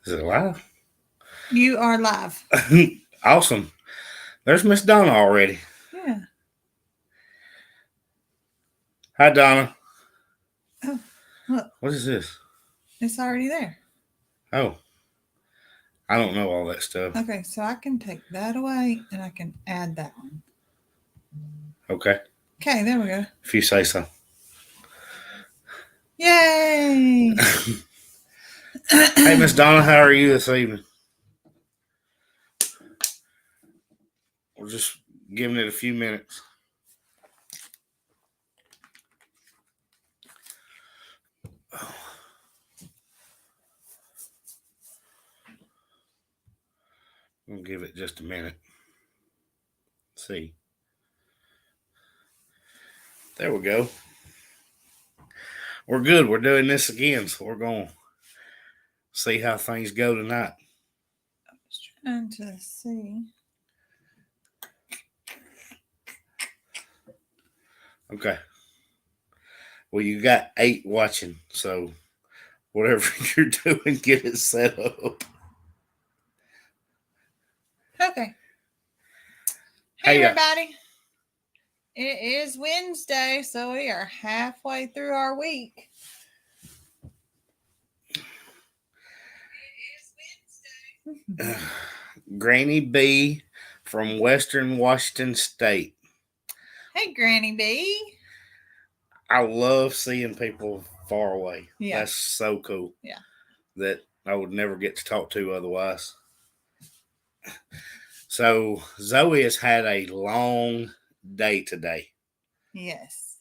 Is it live? You are live. Awesome. There's Miss Donna already. Yeah. Hi, Donna. Oh, look, What is this? it's already there. Oh, I don't know all that stuff. Okay, so I can take that away and I can add that one. Okay. Okay, there we go. If you say so. Yay! Hey, Miss Donna, how are you this evening? We're just giving it a few minutes. We'll give it just a minute. Let's see. There we go. We're good. We're doing this again, so we're going to see how things go tonight. I was trying to see. Okay. Well, you got 8 watching, so whatever you're doing, get it set up. Okay. Hey, everybody. It is Wednesday, so we are halfway through our week. Granny B from Western Washington State. Hey, Granny B. I love seeing people far away. Yeah. That's so cool. Yeah. That I would never get to talk to otherwise. So Zoe has had a long day today. Yes.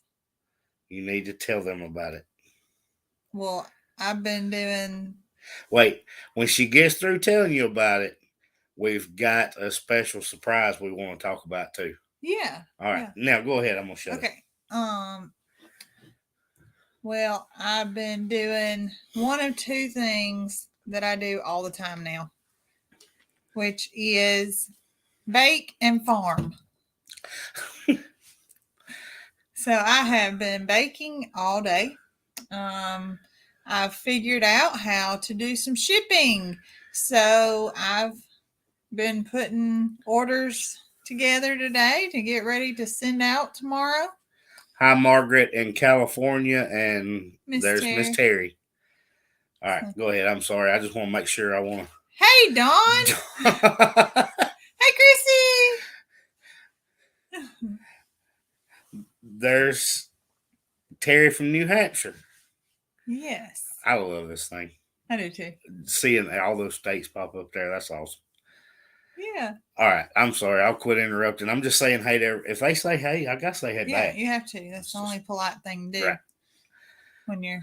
You need to tell them about it. Well, I've been doing... Wait, when she gets through telling you about it, we've got a special surprise we want to talk about too. Yeah. All right. Yeah. Now go ahead. I'm going to shut it. Well, I've been doing one of two things that I do all the time now, which is bake and farm. So I have been baking all day. I've figured out how to do some shipping. So I've been putting orders together today to get ready to send out tomorrow. Hi, Margaret in California, and there's Miss Terry. All right, go ahead. I'm sorry. I just want to make sure I want to. Hey, Dawn. Hey, Chrissy. There's Terry from New Hampshire. Yes. I love this thing. I do too. Seeing all those states pop up there, that's awesome. Yeah. All right. I'm sorry. I'll quit interrupting. I'm just saying hey to if they say hey, I got to say hey back. Yeah, you have to. That's the only polite thing to do. Right. When you're...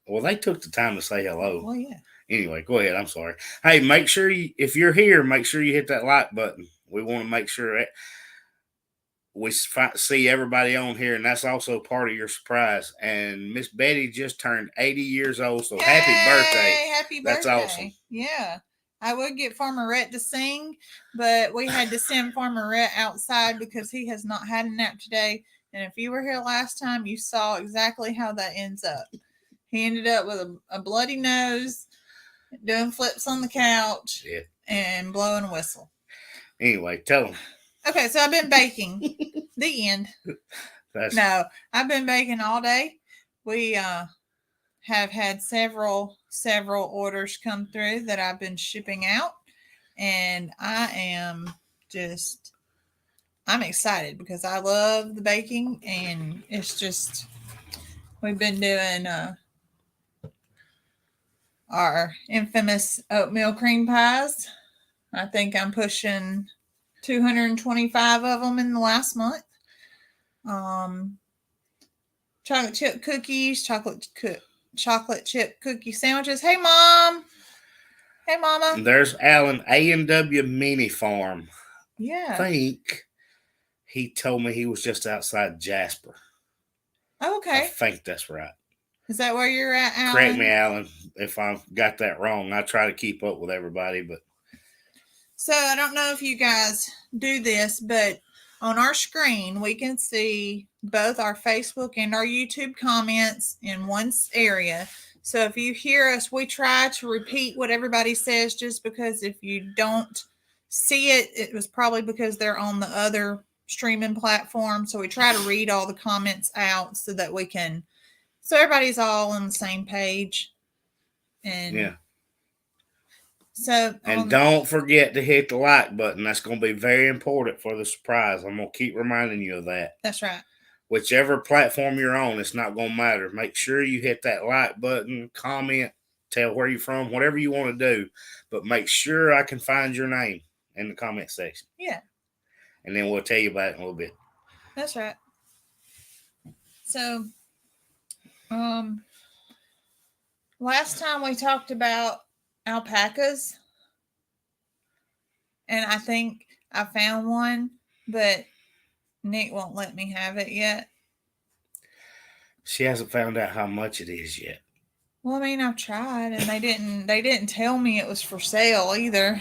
Well, they took the time to say hello. Well, yeah. Anyway, go ahead. I'm sorry. Hey, make sure if you're here, make sure you hit that like button. We want to make sure we see everybody on here, and that's also part of your surprise. And Miss Betty just turned 80 years old, so happy birthday. Happy birthday. That's awesome. Yeah. I would get Farmer Rhett to sing, but we had to send Farmer Rhett outside because he has not had a nap today. And if you were here last time, you saw exactly how that ends up. He ended up with a bloody nose, doing flips on the couch, and blowing a whistle. Anyway, tell him. Okay, so I've been baking. The end. No, I've been baking all day. We have had several orders come through that I've been shipping out, and I'm excited because I love the baking, and it's just we've been doing our infamous oatmeal cream pies. I think I'm pushing 225 of them in the last month. Chocolate chip cookies, chocolate chip cookie sandwiches. Hey, Mom. Hey, Mama. There's Alan, A&W Mini Farm. Yeah. I think he told me he was just outside Jasper. Okay. I think that's right. Is that where you're at, Alan? Correct me, Alan, if I got that wrong. I try to keep up with everybody, but... So, I don't know if you guys do this, but on our screen, we can see both our Facebook and our YouTube comments in one area. So if you hear us, we try to repeat what everybody says, just because if you don't see it, it was probably because they're on the other streaming platform. So we try to read all the comments out so that we can, so everybody's all on the same page. And Yeah. so, And don't forget to hit the like button. That's going to be very important for the surprise. I'm going to keep reminding you of that. That's right. Whichever platform you're on, it's not going to matter. Make sure you hit that like button, comment, tell where you're from, whatever you want to do. But make sure I can find your name in the comment section. Yeah. And then we'll tell you about it in a little bit. That's right. So, last time we talked about alpacas, and I think I found one, but Nick won't let me have it yet. She hasn't found out how much it is yet. Well, I mean, I've tried, and they didn't tell me it was for sale either.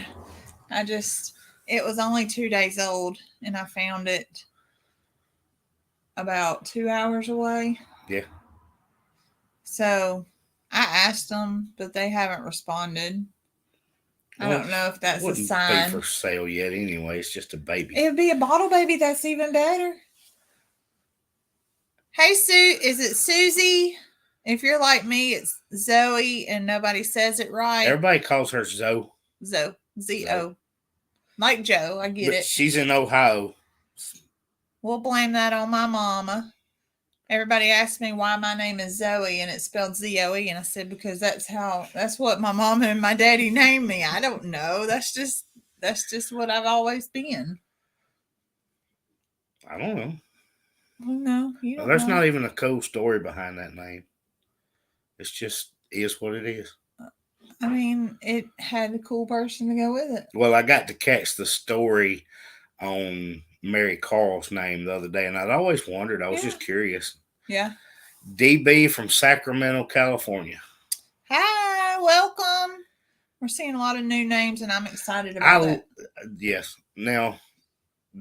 It was only 2 days old, and I found it about 2 hours away. Yeah. So I asked them, but they haven't responded. I don't know if that's a sign. Wouldn't be for sale yet anyway. It's just a baby. It would be a bottle baby. That's even better. Hey, Sue. Is it Susie? If you're like me, it's Zoe, and nobody says it right. Everybody calls her Zoe. Zoe. Z-O. Like Joe. I get it. She's in Ohio. We'll blame that on my mama. Everybody asked me why my name is Zoe and it's spelled Z-O-E, and I said because that's what my mama and my daddy named me. I don't know. That's just what I've always been. I don't know. Oh no, you don't. There's not even a cool story behind that name. It's just is what it is. I mean, it had a cool person to go with it. Well, I got to catch the story on Mary Carl's name the other day, and I'd always wondered. I was just curious. Yeah. DB from Sacramento, California. Hi, welcome. We're seeing a lot of new names, and I'm excited about it. Yes. Now,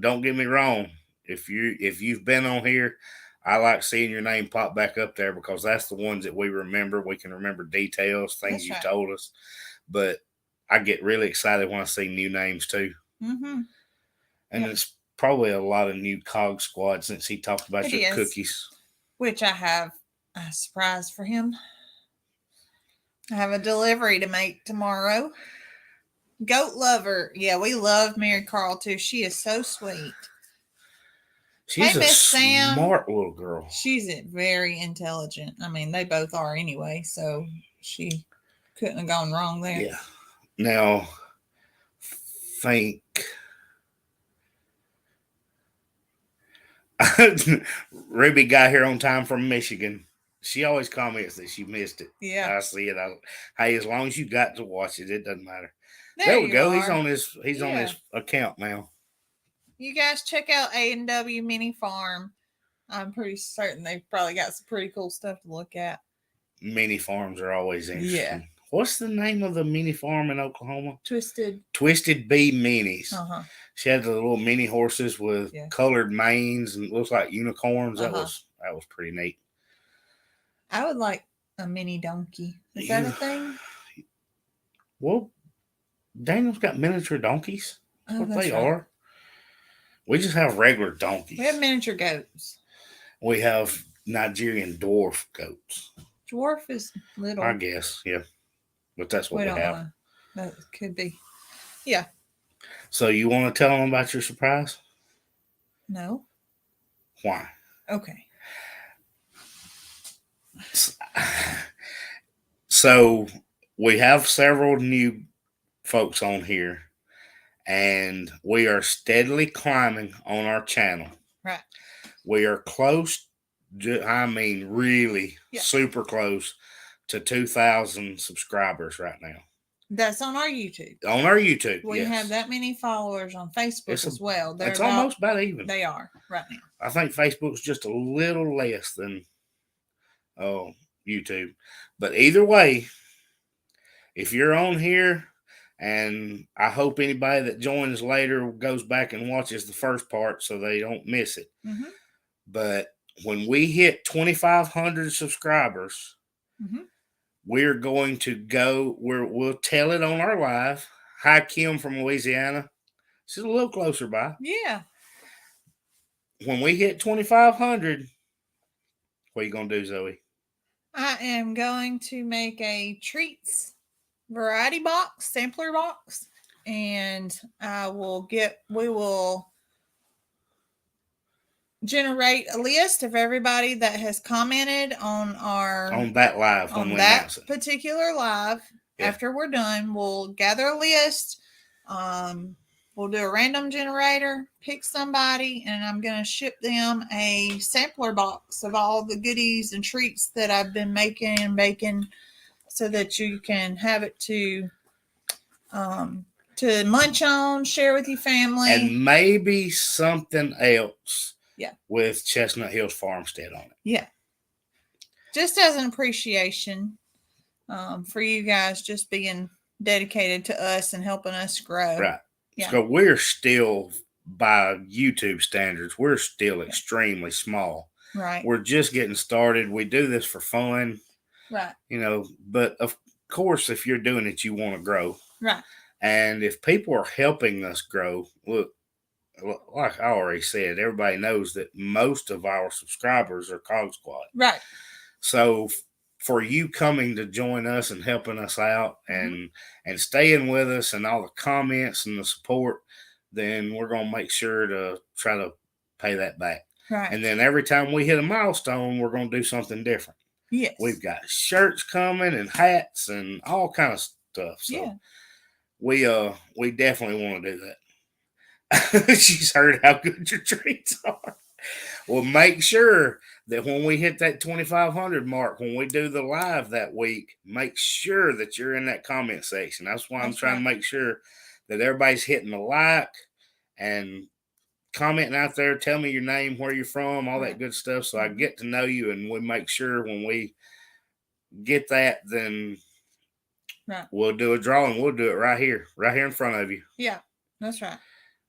don't get me wrong. If you've been on here, I like seeing your name pop back up there because that's the ones that we remember. We can remember details, things you told us. But I get really excited when I see new names too. Mm-hmm. And it's probably a lot of new COG squad since he talked about your cookies. Which I have a surprise for him. I have a delivery to make tomorrow. Goat lover. Yeah, we love Mary Carl too. She is so sweet. She's a smart little girl. She's very intelligent. I mean, they both are anyway, so she couldn't have gone wrong there. Yeah. Now, Ruby got here on time from Michigan. She always comments that she missed it. Yeah. I see it. Hey, as long as you got to watch it, it doesn't matter. There we go. He's on his account now. You guys check out A&W Mini Farm. I'm pretty certain they've probably got some pretty cool stuff to look at. Mini farms are always interesting. Yeah. What's the name of the mini farm in Oklahoma? Twisted Bee Minis. Uh-huh. She had the little mini horses with colored manes and looks like unicorns. That was pretty neat. I would like a mini donkey. Is that a thing? Well, Daniel's got miniature donkeys. That's what they are. We just have regular donkeys. We have miniature goats. We have Nigerian dwarf goats. Dwarf is little. I guess, yeah. But that's what we have. That could be. Yeah. So you want to tell them about your surprise? No. Why? Okay. So we have several new folks on here, and we are steadily climbing on our channel. Right. We are close, really super close to 2,000 subscribers right now. That's on our YouTube. On our YouTube, we have that many followers on Facebook as well. It's almost about even. They are right now. I think Facebook's just a little less than YouTube. But either way, if you're on here, and I hope anybody that joins later goes back and watches the first part so they don't miss it. Mm-hmm. But when we hit 2,500 subscribers, we're going to go. We'll tell it on our live. Hi, Kim from Louisiana. She's a little closer by. Yeah. When we hit 2,500, what are you gonna do, Zoe? I am going to make a treats variety box, sampler box, and we will generate a list of everybody that has commented on that live when on we that announce it. particular live. Yeah. After we're done, we'll gather a list. We'll do a random generator, pick somebody, and I'm going to ship them a sampler box of all the goodies and treats that I've been making and baking, so that you can have it to munch on, share with your family, and maybe something else. Yeah. With Chestnut Hills Farmstead on it. Yeah. Just as an appreciation for you guys just being dedicated to us and helping us grow. Right. Yeah. So we're still, by YouTube standards, we're still extremely small. Right. We're just getting started. We do this for fun. Right. But of course, if you're doing it, you want to grow. Right. And if people are helping us grow, look, like I already said, everybody knows that most of our subscribers are Cog Squad. Right. So for you coming to join us and helping us out and staying with us and all the comments and the support, then we're going to make sure to try to pay that back. Right. And then every time we hit a milestone, we're going to do something different. Yes. We've got shirts coming and hats and all kind of stuff. So we definitely want to do that. She's heard how good your treats are. Well, make sure that when we hit that 2,500 mark, when we do the live that week, make sure that you're in that comment section. That's why I'm trying to make sure that everybody's hitting the like and commenting out there. Tell me your name, where you're from, all that good stuff, so I get to know you. And we make sure when we get that, then we'll do a drawing. We'll do it right here in front of you. Yeah, that's right.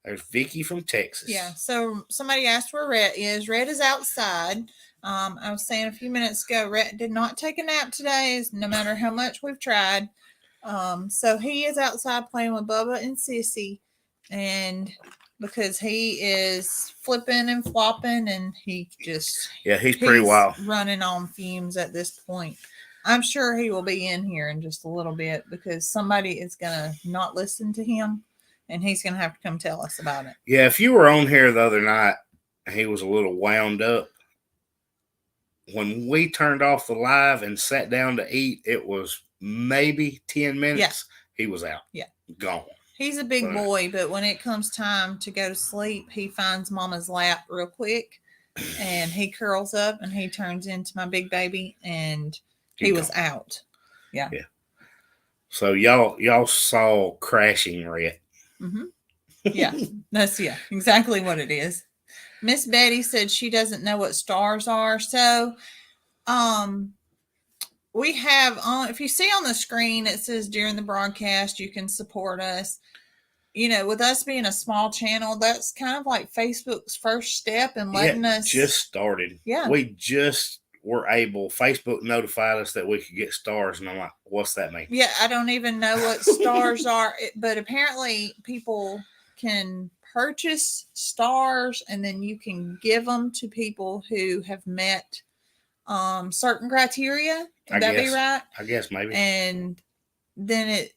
There's Vicky from Texas. Yeah. So somebody asked where Rhett is. Rhett is outside. I was saying a few minutes ago, Rhett did not take a nap today, no matter how much we've tried. So he is outside playing with Bubba and Sissy, and because he is flipping and flopping, and he's pretty wild, running on fumes at this point. I'm sure he will be in here in just a little bit because somebody is gonna not listen to him. And he's going to have to come tell us about it. Yeah, if you were on here the other night, he was a little wound up. When we turned off the live and sat down to eat, it was maybe 10 minutes. Yeah. He was out. Yeah. Gone. He's a big boy, but when it comes time to go to sleep, he finds Mama's lap real quick. And he curls up and he turns into my big baby. And he was out. Yeah. Yeah. So y'all saw crashing Rhett. Mm-hmm. Yeah, that's exactly what it is. Miss Betty said she doesn't know what stars are. So we have on, if you see on the screen, it says during the broadcast you can support us. With us being a small channel, that's kind of like Facebook's first step in letting us just started. Yeah. We just were able, Facebook notified us that we could get stars, and I'm like, what's that mean? Yeah, I don't even know what stars are, but apparently people can purchase stars and then you can give them to people who have met certain criteria. Would that be right? I guess maybe. And then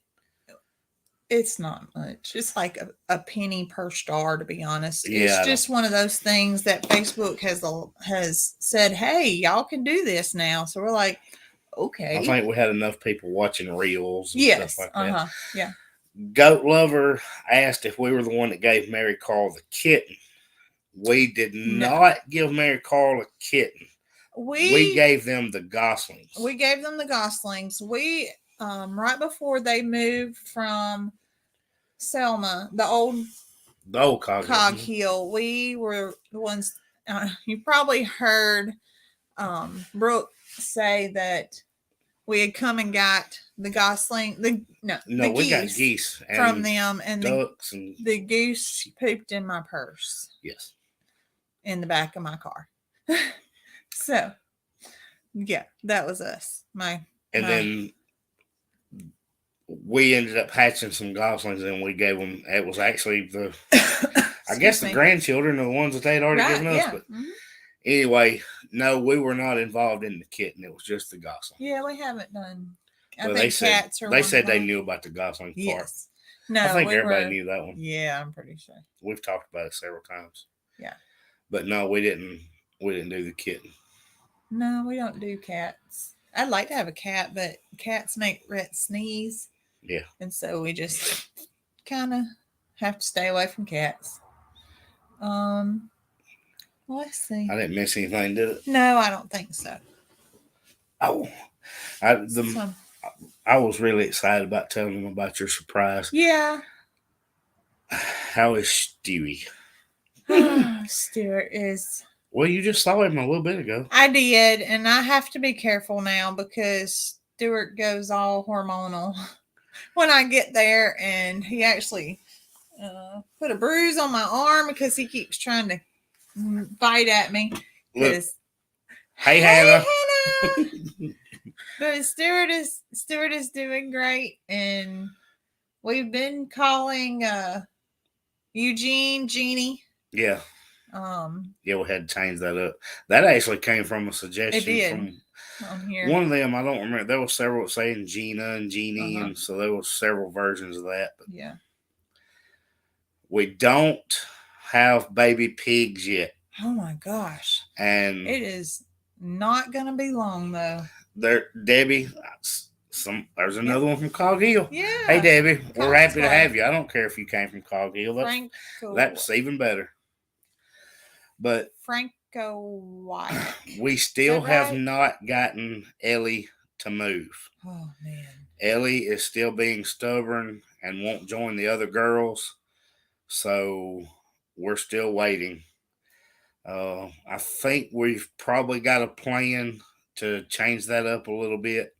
it's not much. It's like a penny per star, to be honest. Yeah, it's just one of those things that Facebook has said, hey, y'all can do this now. So we're like, okay. I think we had enough people watching reels and stuff like that. Yeah. Goat Lover asked if we were the one that gave Mary Carl the kitten. We did not give Mary Carl a kitten. We gave them the goslings. We gave them the goslings. We right before they moved from Selma, the old Cog Hill, we were the ones. You probably heard Brooke say that we had come and got the gosling. The we got geese from them, and ducks, and the goose pooped in my purse. Yes, in the back of my car. So, yeah, that was us. My And then we ended up hatching some goslings, and we gave them. It was actually I guess the grandchildren, the ones that they'd already given us. Yeah. But anyway, no, we were not involved in the kitten. It was just the gosling. Yeah, we haven't done. Well, they said they knew about the gosling part. Yes. No, I think everybody knew that one. Yeah, I'm pretty sure. We've talked about it several times. Yeah. But no, we didn't do the kitten. No, we don't do cats. I'd like to have a cat, but cats make Rhett sneeze. Yeah. And so we just kind of have to stay away from cats. Let's see. I didn't miss anything, did it? No, I don't think so. Oh, I was really excited about telling them about your surprise. Yeah. How is Stewie? Stuart is. Well, you just saw him a little bit ago. I did, and I have to be careful now because Stuart goes all hormonal when I get there, and he actually put a bruise on my arm because he keeps trying to bite at me. Look. Hey, Hannah. But Stuart is doing great, and we've been calling Eugene Jeannie. Yeah. Yeah, we had to change that up. That actually came from a suggestion from on here. One of them. I don't remember. There were several saying Gina and Jeannie, and so there were several versions of that. But yeah. We don't have baby pigs yet. Oh my gosh. And it is not going to be long though. Debbie, there's another one from Cog Hill. Yeah. Hey Debbie, we're happy to have you. I don't care if you came from Cog Hill. That's even better. But Franco White. We still have not gotten Ellie to move. Oh man. Ellie is still being stubborn and won't join the other girls. So we're still waiting. I think we've probably got a plan to change that up a little bit.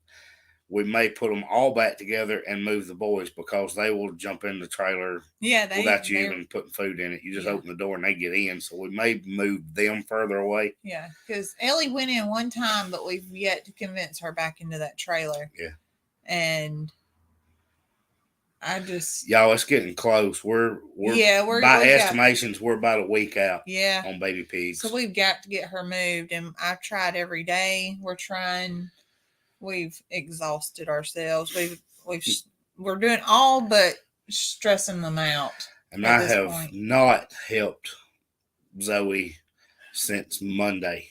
We may put them all back together and move the boys because they will jump in the trailer without you even putting food in it. You just open the door and they get in. So we may move them further away. Yeah, because Ellie went in one time, but we've yet to convince her back into that trailer. Yeah. And y'all, it's getting close. We're by estimations, we're about a week out. Yeah. On baby pigs. So we've got to get her moved, and I've tried every day. We've exhausted ourselves. We're doing all but stressing them out. And I have not helped Zoe since Monday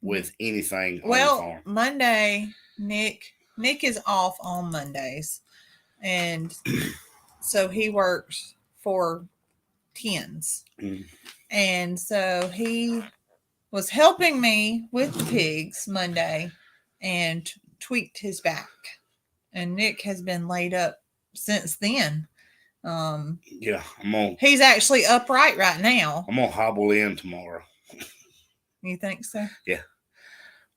with anything on the farm. Monday, Nick is off on Mondays. And so he works for tens. And so he was helping me with the pigs Monday and tweaked his back. And Nick has been laid up since then. He's actually upright right now. I'm gonna hobble in tomorrow. You think so? Yeah.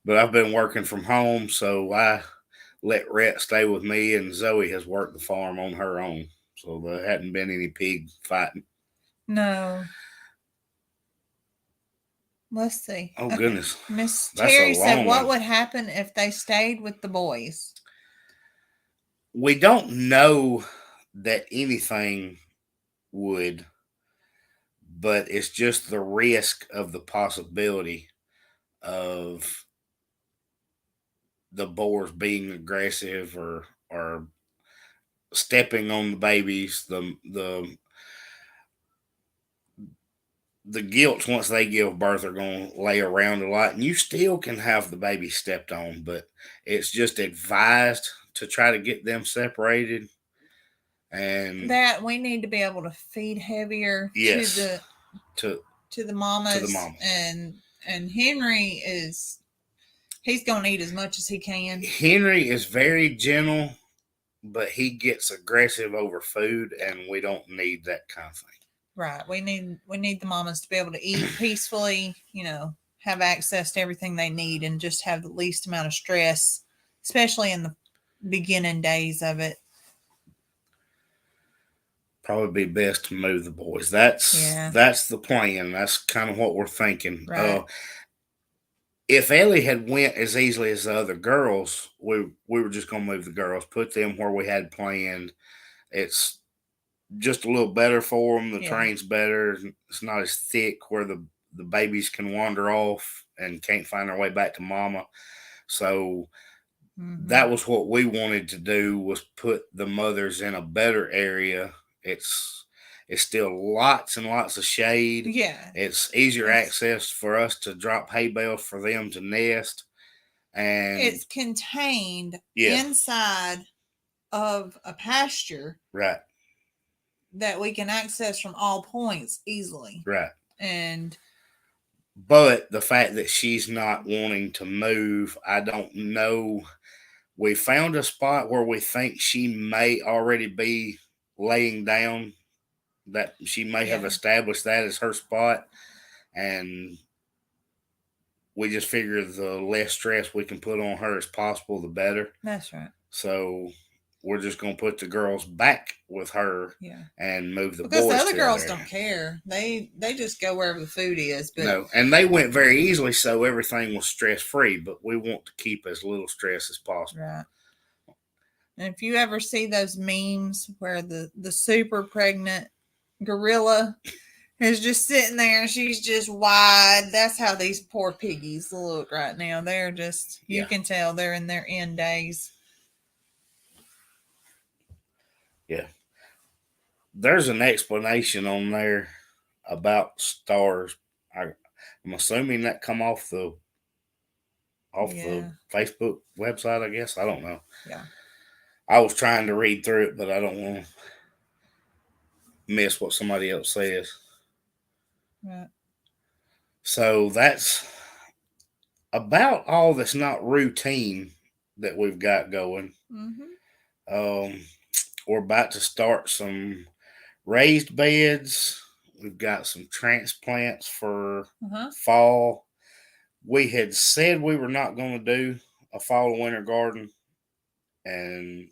But I've been working from home, so I let Rhett stay with me, and Zoe has worked the farm on her own. So there hadn't been any pig fighting. No. Let's see. Oh, goodness. Miss Terry said, what would happen if they stayed with the boys? We don't know that anything would, but it's just the risk of the possibility of the boars being aggressive or stepping on the babies, the gilts once they give birth are going to lay around a lot, and you still can have the baby stepped on, but it's just advised to try to get them separated. And that we need to be able to feed heavier to the mamas. And Henry he's going to eat as much as he can. Henry is very gentle, but he gets aggressive over food, and we don't need that kind of thing. Right. We need the mamas to be able to eat peacefully, have access to everything they need and just have the least amount of stress, especially in the beginning days of it. Probably be best to move the boys. That's the plan. That's kind of what we're thinking. Right. if Ellie had went as easily as the other girls, we were just gonna move the girls, put them where we had planned. It's just a little better for them. The Yeah. train's better. It's not as thick where the babies can wander off and can't find their way back to mama. So that was what we wanted to do, was put the mothers in a better area. It's still lots and lots of shade. Yeah. It's easier access for us to drop hay bales for them to nest. And it's contained Yeah. inside of a pasture right. that we can access from all points easily. Right. And But the fact that she's not wanting to move, I don't know. We found a spot where we think she may already be laying down, that she may have Yeah. established that as her spot. And we just figure the less stress we can put on her as possible, the better. That's right. So we're just going to put the girls back with her, Yeah, and move the because boys. the other to girls there. don't care. They just go wherever the food is. But No, and they went very easily, so everything was stress free. But we want to keep as little stress as possible. right. And if you ever see those memes where the super pregnant gorilla is just sitting there and she's just wide, that's how these poor piggies look right now. They're just, you can tell they're in their end days. Yeah. There's an explanation on there about stars. I'm assuming that come off the Facebook website, I guess. I don't know. Yeah. I was trying to read through it, but I don't want to miss what somebody else says. Right. So that's about all that's not routine that we've got going. We're about to start some raised beds. We've got some transplants for fall. We had said we were not going to do a fall and winter garden, and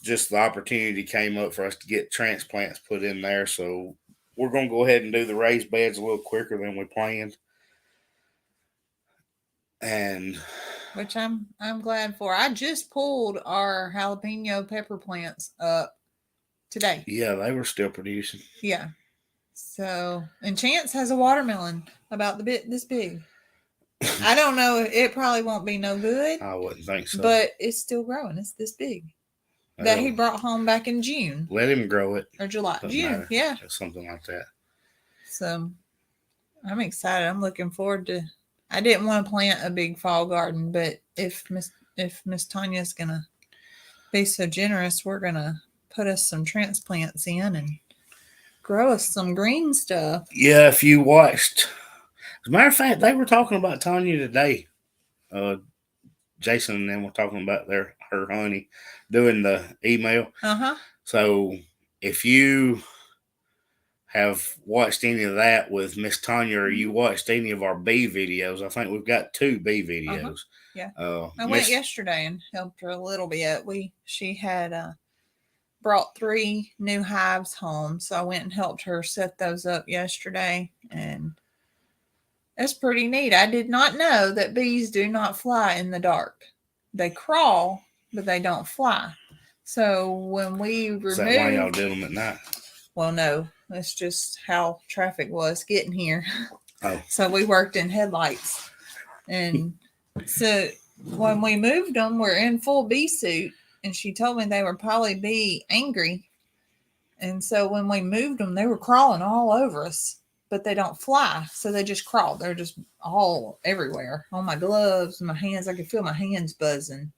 just the opportunity came up for us to get transplants put in there. So we're going to go ahead and do the raised beds a little quicker than we planned. And which I'm glad for. I just pulled our jalapeno pepper plants up today. Yeah, they were still producing. Yeah. So, and Chance has a watermelon about this big. I don't know. It probably won't be no good. I wouldn't think so. But it's still growing. It's this big. That he brought home back in June. Let him grow it. Or July. June, yeah. Something like that. So, I'm excited. I'm looking forward to. I didn't want to plant a big fall garden, but if Miss Tanya's gonna be so generous, we're gonna put us some transplants in and grow us some green stuff. Yeah, if you watched, as a matter of fact, they were talking about Tanya today. Jason and them were talking about her honey doing the email. So if you have watched any of that with Miss Tanya, or you watched any of our bee videos, I think we've got 2 bee videos. Yeah. I went yesterday and helped her a little bit. She had brought 3 new hives home, so I went and helped her set those up yesterday, and it's pretty neat. I did not know that bees do not fly in the dark. They crawl, but they don't fly. So when we removed... Is that why y'all do them at night? Well, no. That's just how traffic was getting here. Oh. So we worked in headlights. And so when we moved them, we're in full bee suit. And she told me they would probably be angry. And so when we moved them, they were crawling all over us. But they don't fly. So they just crawl. They're just all everywhere. On my gloves, my hands. I could feel my hands buzzing.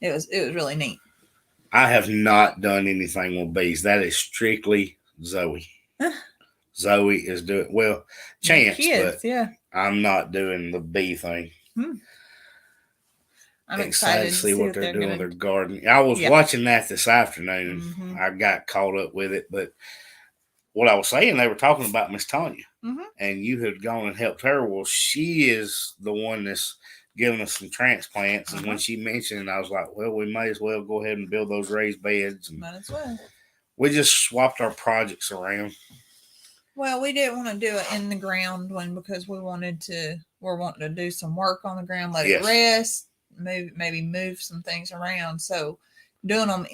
It was really neat. I have not done anything with bees. That is strictly Zoe. Zoe is doing, well, Chance, kids, but yeah. I'm not doing the bee thing. I'm excited to see what they're doing with their garden. I was watching that this afternoon. I got caught up with it, but what I was saying, they were talking about Miss Tanya, and you had gone and helped her. Well, she is the one that's giving us some transplants, and when she mentioned it, I was like, well, we may as well go ahead and build those raised beds. And might as well. We just swapped our projects around. Well, we didn't want to do it in the ground one because we wanted to we're wanting to do some work on the ground, let Yes. it rest, maybe move some things around. So doing them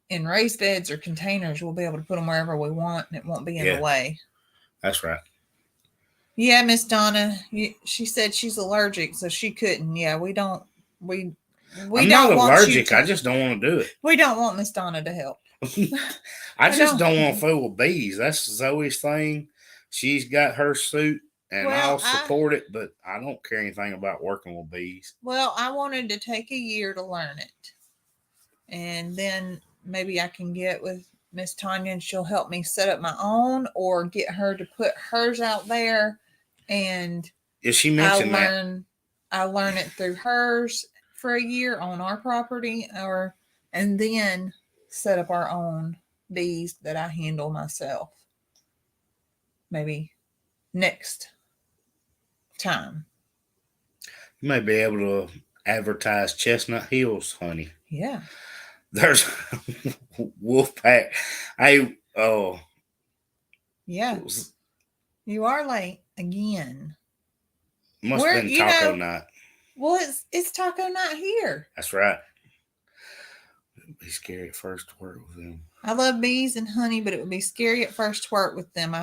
in raised beds or containers, we'll be able to put them wherever we want, and it won't be in the way. That's right. Yeah, Miss Donna, she said she's allergic, so she couldn't. Yeah, we don't. I'm not want allergic. I just don't want to do it. We don't want Miss Donna to help. I just don't want to fool with bees. That's Zoe's thing. She's got her suit, and I'll support it, but I don't care anything about working with bees. Well, I wanted to take a year to learn it, and then maybe I can get with Miss Tanya, and she'll help me set up my own, or get her to put hers out there. And she mentioned I learn it through hers for a year on our property, and then set up our own bees that I handle myself. Maybe next time. You may be able to advertise Chestnut Hills honey. Yeah. There's Wolfpack. Yeah. You are late again. Must have been taco night. Well, it's taco night here. That's right. It'd be scary at first to work with them. I love bees and honey, but it would be scary at first to work with them.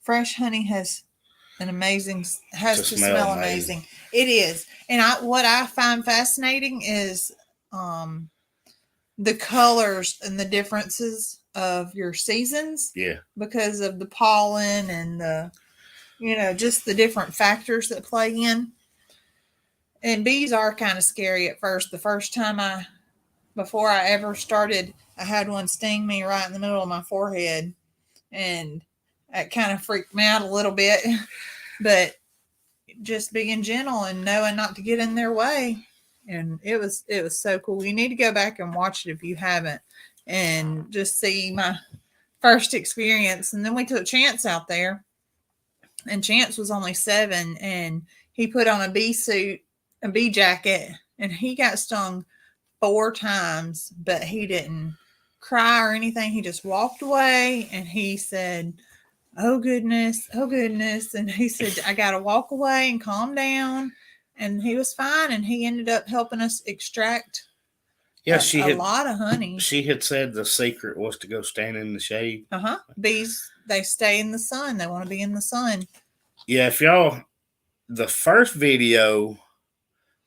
Fresh honey has to smell amazing. It is. And what I find fascinating is the colors and the differences of your seasons. Yeah. Because of the pollen and just the different factors that play in. And bees are kind of scary at first. The first time before I ever started, I had one sting me right in the middle of my forehead, and that kind of freaked me out a little bit. But just being gentle and knowing not to get in their way, and it was so cool. You need to go back and watch it if you haven't, and just see my first experience. And then we took Chance out there, and Chance was only 7, and he put on a bee suit, a bee jacket, and he got stung 4 times, but he didn't cry or anything. He just walked away, and he said, oh goodness. And he said, I got to walk away and calm down. And he was fine. And he ended up helping us extract a lot of honey. She had said the secret was to go stand in the shade. Bees, they stay in the sun. They want to be in the sun. Yeah, the first video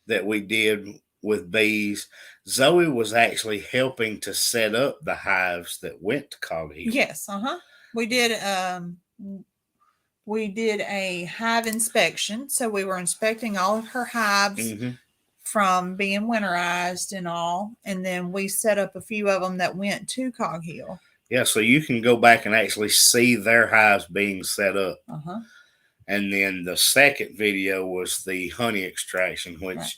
that we did with bees, Zoe was actually helping to set up the hives that went to Cog Hill. Yes, we did a hive inspection. So we were inspecting all of her hives from being winterized and all. And then we set up a few of them that went to Cog Hill. Yeah, so you can go back and actually see their hives being set up. And then the second video was the honey extraction, which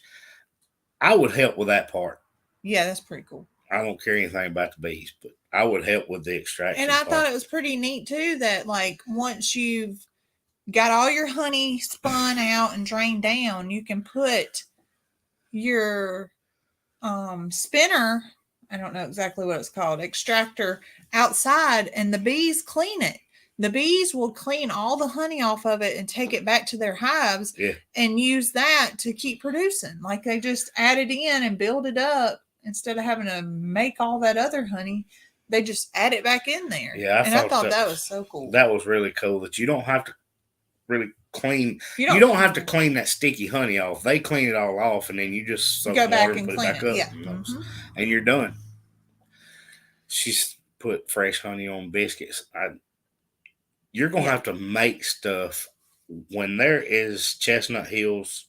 I would help with that part. Yeah, that's pretty cool. I don't care anything about the bees, but I would help with the extraction. And I thought it was pretty neat too that once you've got all your honey spun out and drained down, you can put your spinner, I don't know exactly what it's called, extractor outside, and the bees clean it. The bees will clean all the honey off of it and take it back to their hives and use that to keep producing. They just add it in and build it up instead of having to make all that other honey. They just add it back in there. Yeah, I thought that was so cool. That was really cool that you don't have to really clean. You don't have to clean that sticky honey off. They clean it all off, and then you just go back and put it back up. Yeah. And you're done. She's put fresh honey on biscuits. You're going to have to make stuff when there is Chestnut Hills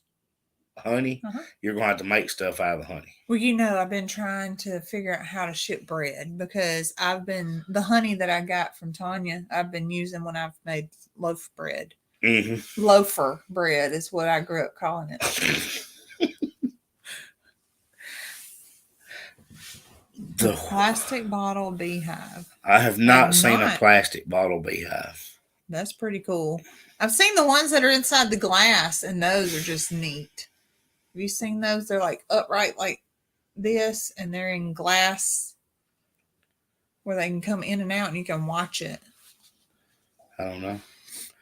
honey. You're going to have to make stuff out of the honey. Well, I've been trying to figure out how to ship bread, because the honey that I got from Tanya, I've been using when I've made loaf bread. Loafer bread is what I grew up calling it. The plastic bottle beehive. I have not seen a plastic bottle beehive. That's pretty cool. I've seen the ones that are inside the glass, and those are just neat. Have you seen those? They're upright like this, and they're in glass where they can come in and out and you can watch it. I don't know.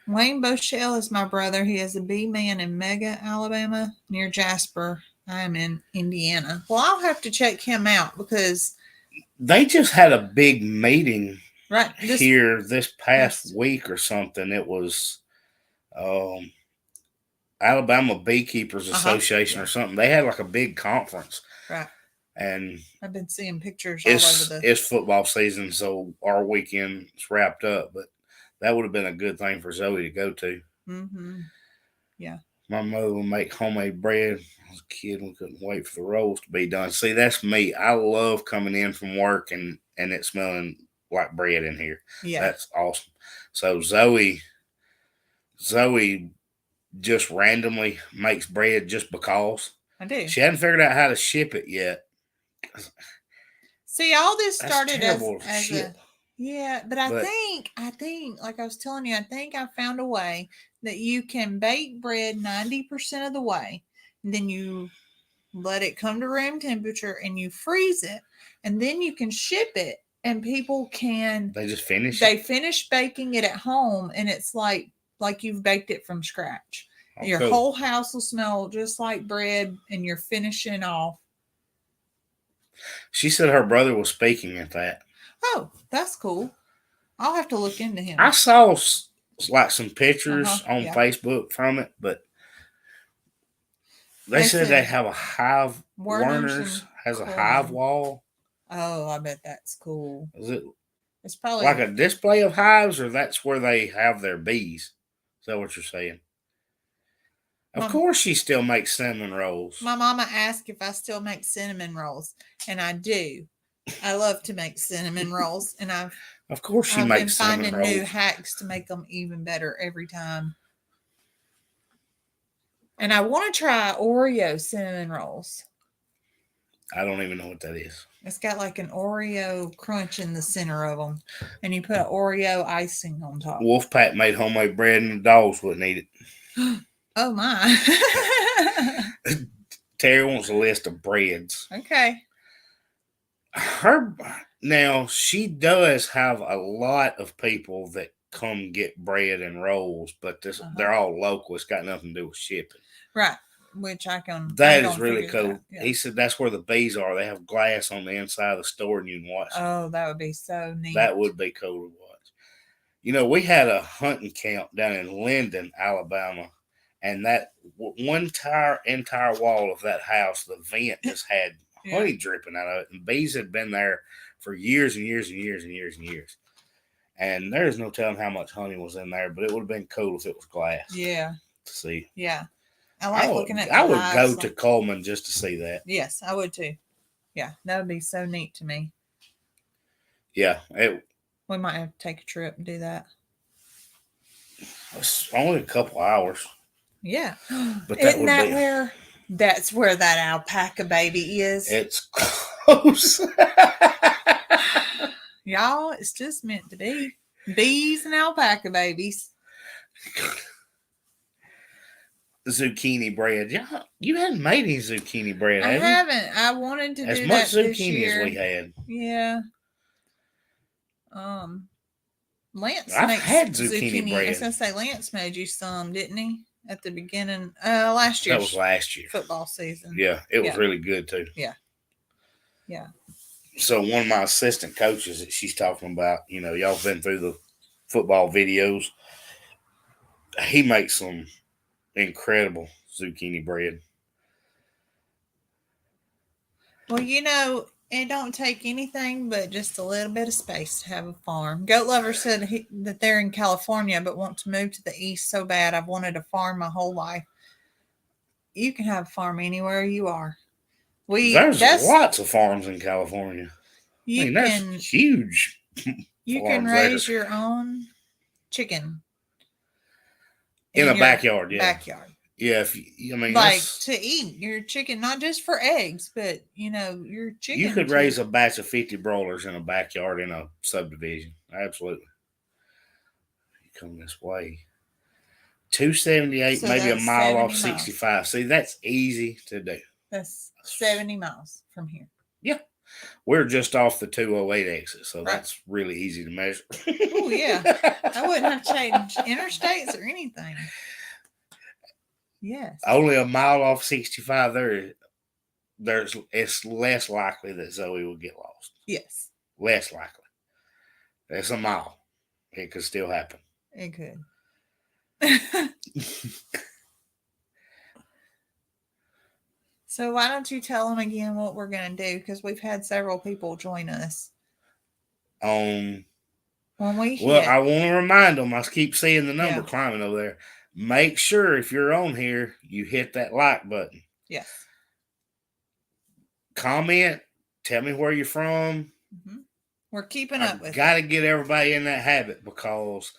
Wayne Bochelle is my brother. He is a bee man in Mega, Alabama, near Jasper. I am in Indiana. Well, I'll have to check him out because they just had a big meeting right here this past week or something. It was Alabama Beekeepers Association or something. They had like a big conference. Right. And I've been seeing pictures all over it's football season, so our weekend's wrapped up. But that would have been a good thing for Zoe to go to. Mm-hmm. Yeah. My mother would make homemade bread. I was a kid, we couldn't wait for the rolls to be done. See, that's me. I love coming in from work and it smelling like bread in here. Yeah. That's awesome. So Zoe just randomly makes bread just because. I do. She hadn't figured out how to ship it yet. See, all this started as a yeah, but I think like I was telling you, I think I found a way that you can bake bread 90% of the way, and then you let it come to room temperature and you freeze it, and then you can ship it, and people can finish baking it at home, and it's like you've baked it from scratch. Oh, your whole house will smell just like bread, and you're finishing off. She said her brother was speaking at that. Oh, that's cool. I'll have to look into him. I saw like some pictures on Facebook from it, but they said they have a hive. Werner's has a hive wall. Oh, I bet that's cool. Is it? It's probably like a display of hives, or that's where they have their bees. Is that what you're saying? Of course, she still makes cinnamon rolls. My mama asked if I still make cinnamon rolls, and I do. I love to make cinnamon rolls, and of course she makes cinnamon rolls. I've been finding new hacks to make them even better every time. And I want to try Oreo cinnamon rolls. I don't even know what that is. It's got like an Oreo crunch in the center of them, and you put Oreo icing on top. Wolfpack made homemade bread, and the dogs wouldn't eat it. Oh my! Terry wants a list of breads. Okay. Now she does have a lot of people that come get bread and rolls, but they're all local. It's got nothing to do with shipping. Right. Which that is really cool. Yeah. He said that's where the bees are. They have glass on the inside of the store, and you can watch them. Oh, that would be so neat. That would be cool to watch. You know, we had a hunting camp down in Linden, Alabama, and that one entire wall of that house, the vent just had honey dripping out of it, and bees had been there for years and years and years and years and years. And there's no telling how much honey was in there, but it would have been cool if it was glass. Yeah. To see. Yeah. I would go to Coleman just to see that. Yes, I would too. Yeah, that would be so neat to me. Yeah. We might have to take a trip and do that. It's only a couple hours. Yeah. But that's where that alpaca baby is? It's close. Y'all, it's just meant to be. Bees and alpaca babies. Zucchini bread. Yeah, you hadn't made any zucchini bread, have you? I haven't. I wanted to do as much zucchini as we had. Yeah. Lance I've had zucchini bread. I was gonna say Lance made you some, didn't he? At the beginning, last year. That was last year. Football season. Yeah, it was really good too. Yeah. Yeah. So one of my assistant coaches that she's talking about, you know, y'all been through the football videos. He makes some incredible zucchini bread. Well, you know, it don't take anything but just a little bit of space to have a farm. Goat Lover said that they're in California but want to move to the east so bad. I've wanted a farm my whole life. You can have a farm anywhere you are. There's lots of farms in California. That's huge. You can raise your own chicken in a backyard. Yeah. Backyard. Yeah, to eat your chicken, not just for eggs, but your chicken. You could raise a batch of 50 broilers in a backyard in a subdivision. Absolutely. You come this way. 278, maybe a mile off 65. See, that's easy to do. That's 70 miles from here. Yeah. We're just off the 208 exit, so Right. that's really easy to measure. Oh, yeah. I wouldn't have changed interstates or anything. Yes. Only a mile off 65 it's less likely that Zoe will get lost. Yes. Less likely. It's a mile. It could still happen. It could. So why don't you tell them again what we're going to do? Because we've had several people join us. When we hit. Well, I want to remind them, I keep seeing the number Yeah. climbing over there. Make sure if you're on here, you hit that like button. Yes. Comment. Tell me where you're from. Mm-hmm. We're keeping up with it. Got to get everybody in that habit because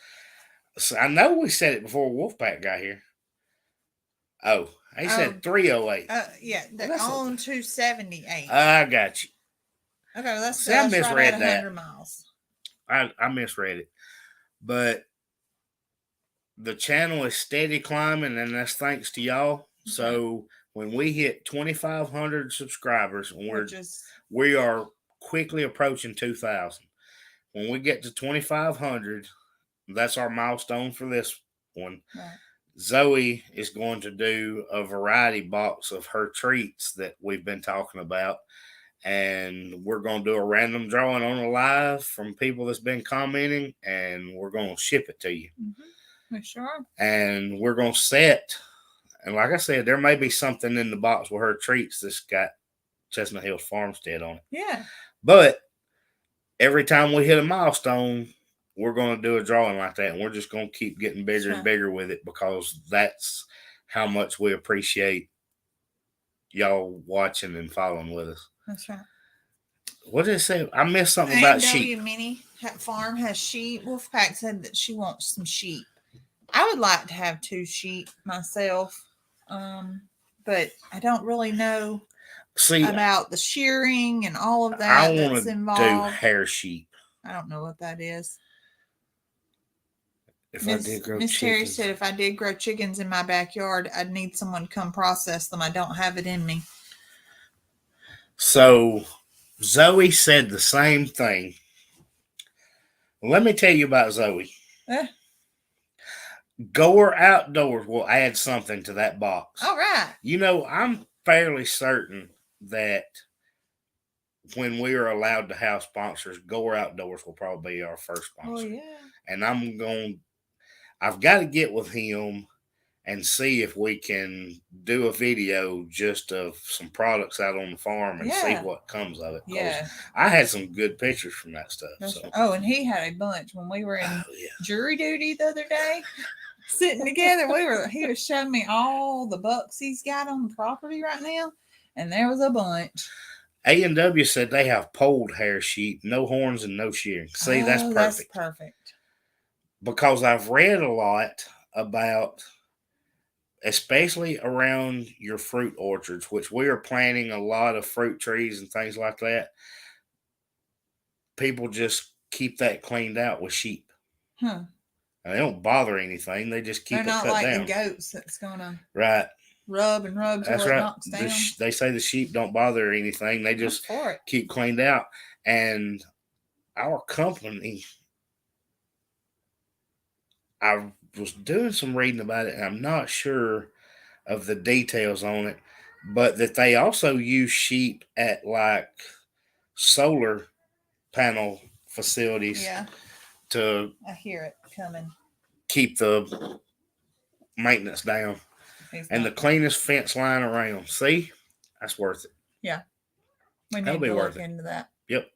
I know we said it before Wolfpack got here. Oh, he said 308. Yeah, they're on 278. I got you. Okay, well, that's I misread right at that. 100 miles. I misread it. But the channel is steady climbing, and that's thanks to y'all. Okay. So when we hit 2,500 subscribers, we are quickly approaching 2,000. When we get to 2,500, that's our milestone for this one. Right. Zoe is going to do a variety box of her treats that we've been talking about. And we're going to do a random drawing on a live from people that's been commenting, and we're going to ship it to you. Mm-hmm. We sure are. And we're going to set, and like I said, there may be something in the box with her treats that's got Chestnut Hills Farmstead on it. Yeah. But every time we hit a milestone, we're going to do a drawing like that, and we're just going to keep getting bigger and bigger with it because that's how much we appreciate y'all watching and following with us. That's right. What did it say? I missed something about sheep. Mini Farm has sheep. Wolfpack said that she wants some sheep. I would like to have 2 sheep myself, but I don't really know about the shearing and all of that. I want to do hair sheep. I don't know what that is. Miss Terry said if I did grow chickens in my backyard, I'd need someone to come process them. I don't have it in me. So Zoe said the same thing. Let me tell you about Zoe. Goer Outdoors will add something to that box. All right. You know, I'm fairly certain that when we are allowed to have sponsors, Goer Outdoors will probably be our first sponsor. Oh, yeah. And I've got to get with him and see if we can do a video just of some products out on the farm and see what comes of it. Yeah. I had some good pictures from that stuff. Oh, and he had a bunch when we were in jury duty the other day. Sitting together, he was showing me all the bucks he's got on the property right now, and there was a bunch. A&W said they have polled hair sheep, no horns and no shearing. See, that's perfect. That's perfect. Because I've read a lot about, especially around your fruit orchards, which we are planting a lot of fruit trees and things like that. People just keep that cleaned out with sheep. Huh. And they don't bother anything. They just keep it cut down. They're not like the goats that's going to rub and rub till it knocks down. They say the sheep don't bother anything. They just keep cleaned out. And our company, I was doing some reading about it, and I'm not sure of the details on it, but that they also use sheep at like solar panel facilities. Yeah. I hear it coming. Keep the maintenance down. And the cleanest fence line around. See? That's worth it. Yeah. We need to look into that. Yep.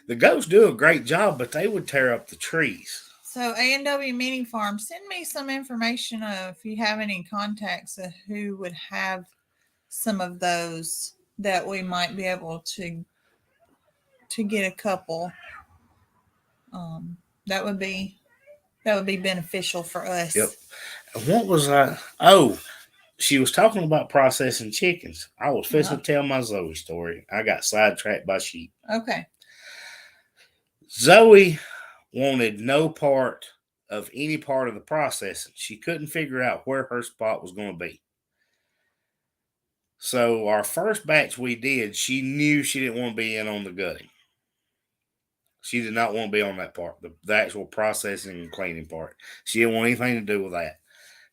The goats do a great job, but they would tear up the trees. So A&W Mini Farm, send me some information if you have any contacts of who would have some of those that we might be able to get a couple. That would be beneficial for us. Yep. What was I? Oh, she was talking about processing chickens. I was fixing to tell my Zoe story. I got sidetracked by sheep. Okay. Zoe wanted no part of any part of the processing. She couldn't figure out where her spot was going to be. So our first batch we did, she knew she didn't want to be in on the gutting. She did not want to be on that part, the actual processing and cleaning part. She didn't want anything to do with that.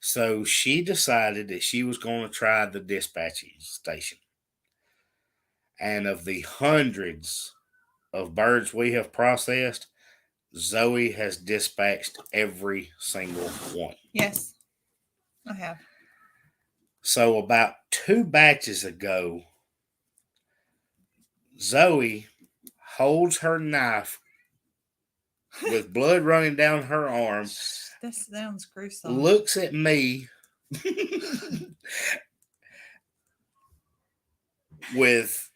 So she decided that she was going to try the dispatching station. And of the hundreds of birds we have processed, Zoe has dispatched every single one. Yes, I have. So about 2 batches ago, Zoe holds her knife with blood running down her arm. That sounds gruesome. Looks at me with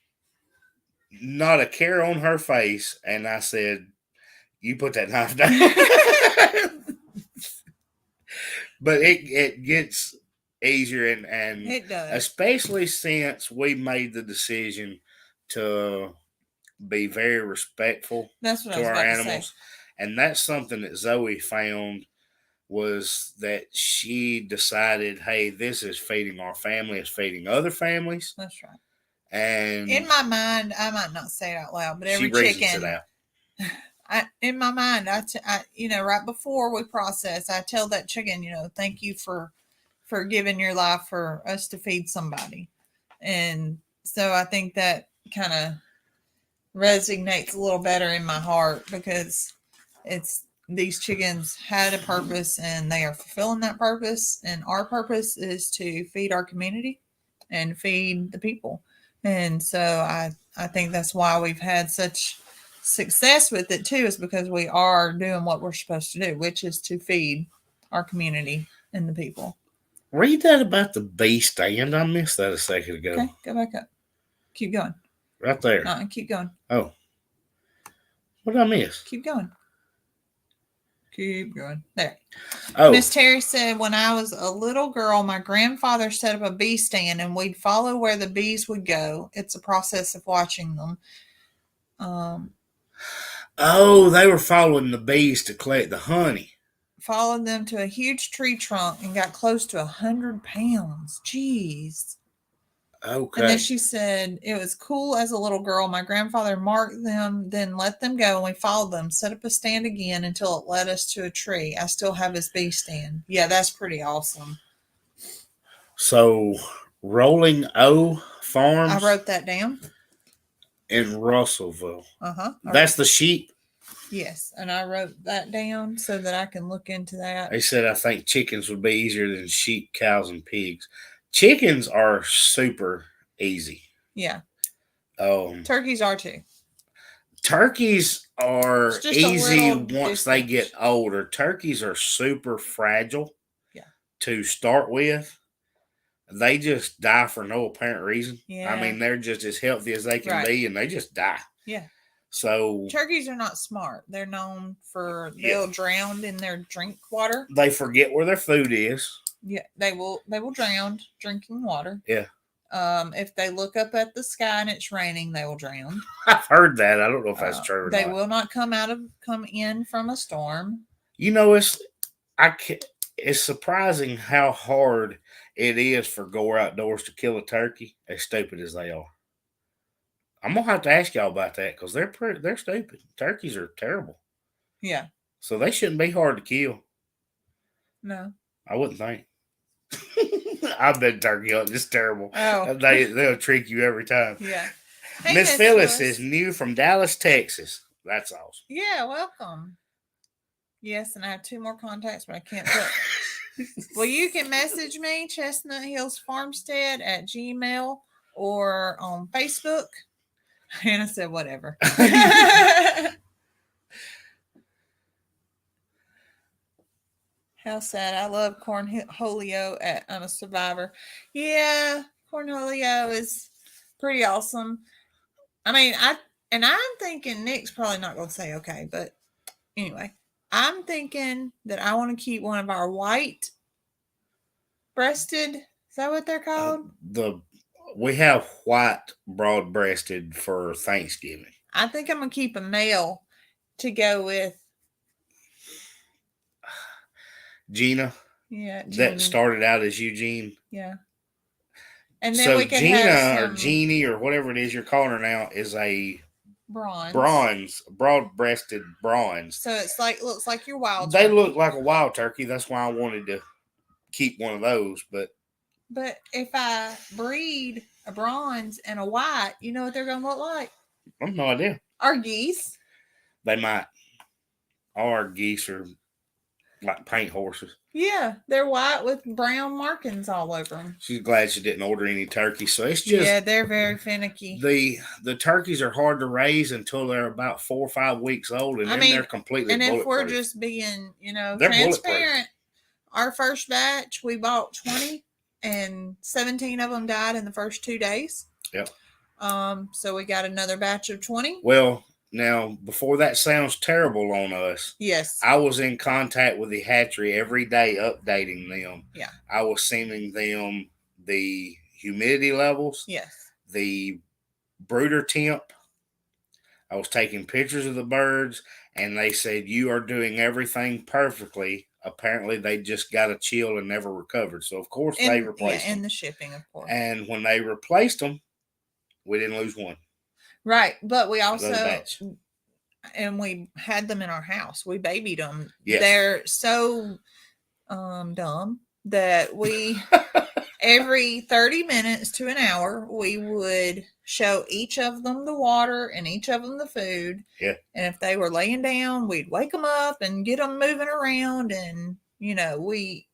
not a care on her face, and I said, "You put that knife down." But it gets easier, and It does. especially since we made the decision to be very respectful That's what I to was our about to animals. say. And that's something that Zoe found, was that she decided, hey, this is feeding our family, it's feeding other families. That's right. And in my mind, I might not say it out loud, but every she reasons chicken, it out. in my mind, right before we process, I tell that chicken, thank you for giving your life for us to feed somebody. And so I think that kind of resonates a little better in my heart, because it's these chickens had a purpose and they are fulfilling that purpose, and our purpose is to feed our community and feed the people. And so I think that's why we've had such success with it too, is because we are doing what we're supposed to do, which is to feed our community and the people. Read that about the bee stand. I missed that a second ago. Okay, go back up. Keep going. Right there. Keep going. Oh. What did I miss? Keep going. Keep going. There. Oh. Miss Terry said, when I was a little girl, my grandfather set up a bee stand and we'd follow where the bees would go. It's a process of watching them. Oh, they were following the bees to collect the honey. Followed them to a huge tree trunk and got close to 100 pounds. Jeez. Okay. And then she said, it was cool as a little girl. My grandfather marked them, then let them go, and we followed them, set up a stand again until it led us to a tree. I still have his bee stand. Yeah, that's pretty awesome. So, Rolling O Farms. I wrote that down. In Russellville. Uh-huh. That's the sheep? Yes, and I wrote that down so that I can look into that. They said, I think chickens would be easier than sheep, cows, and pigs. Chickens are super easy. Yeah. Turkeys are too. Turkeys are easy once they get older. Turkeys are super fragile. Yeah. To start with. They just die for no apparent reason. Yeah. I mean, they're just as healthy as they can be, and they just die. Yeah. So turkeys are not smart. They're known for they'll drown in their drink water. They forget where their food is. Yeah, they will drown drinking water. Yeah. If they look up at the sky and it's raining, they will drown. I've heard that. I don't know if that's true or they not. Will not come in from a storm. It's surprising how hard it is for Gore Outdoors to kill a turkey, as stupid as they are. I'm gonna have to ask y'all about that, because they're stupid. Turkeys are terrible. Yeah. So they shouldn't be hard to kill. No. I wouldn't think. I've been turkey hunting. It's terrible. Oh. They'll trick you every time. Yeah. Hey, Miss Phyllis is new from Dallas, Texas. That's awesome. Yeah, welcome. Yes, and I have 2 more contacts, but I can't put. Well, you can message me, Chestnut Hills Farmstead at Gmail, or on Facebook. Hannah said whatever. How sad. I love Cornholio at I'm a Survivor. Yeah, Cornholio is pretty awesome. I mean, I'm thinking Nick's probably not going to say okay, but anyway, I'm thinking that I want to keep one of our white breasted. Is that what they're called? We have white broad breasted for Thanksgiving. I think I'm going to keep a male to go with Gina. Yeah. That started out as Eugene. Yeah. And then So we could have Gina or some Jeannie or whatever it is you're calling her now is a bronze. broad-breasted bronze. So it's like looks like your wild They turkey. look like a wild turkey. That's why I wanted to keep one of those. But if I breed a bronze and a white, you know what they're gonna look like? I have no idea. Our geese. They might. All our geese are like paint horses. Yeah, they're white with brown markings all over them. She's glad she didn't order any turkey. So it's just they're very finicky. The turkeys are hard to raise until they're about 4 or 5 weeks old, and then they're completely bulletproof. And if we're just being, they're transparent, our first batch we bought 20, and 17 of them died in the first 2 days. Yep. So we got another batch of 20. Well, now, before that sounds terrible on us, yes, I was in contact with the hatchery every day, updating them. Yeah. I was sending them the humidity levels. Yes. The brooder temp. I was taking pictures of the birds, and they said, you are doing everything perfectly. Apparently, they just got a chill and never recovered. So, of course, they replaced them. And the shipping, of course. And when they replaced them, we didn't lose one. Right. But we also, and we had them in our house. We babied them. Yes. They're so dumb that we, every 30 minutes to an hour, we would show each of them the water and each of them the food. Yeah. And if they were laying down, we'd wake them up and get them moving around. And, we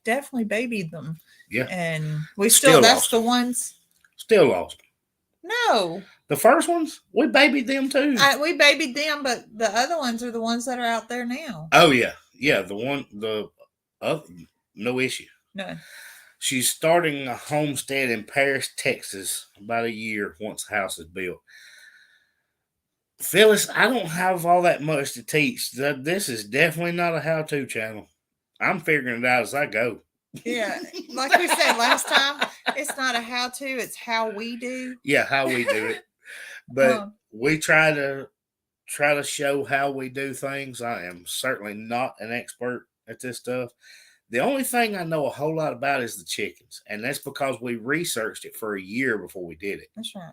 definitely babied them. Yeah. And we still that's the ones. Still lost them. No. The first ones, we babied them too. We babied them, but the other ones are the ones that are out there now. Oh, yeah. Yeah, no issue. No. She's starting a homestead in Paris, Texas, about a year once the house is built. Phyllis, I don't have all that much to teach. This is definitely not a how-to channel. I'm figuring it out as I go. Yeah, like we said last time, it's not a how-to, it's how we do. Yeah, how we do it. But we try to show how we do things. I am certainly not an expert at this stuff. The only thing I know a whole lot about is the chickens, and that's because we researched it for a year before we did it. That's right.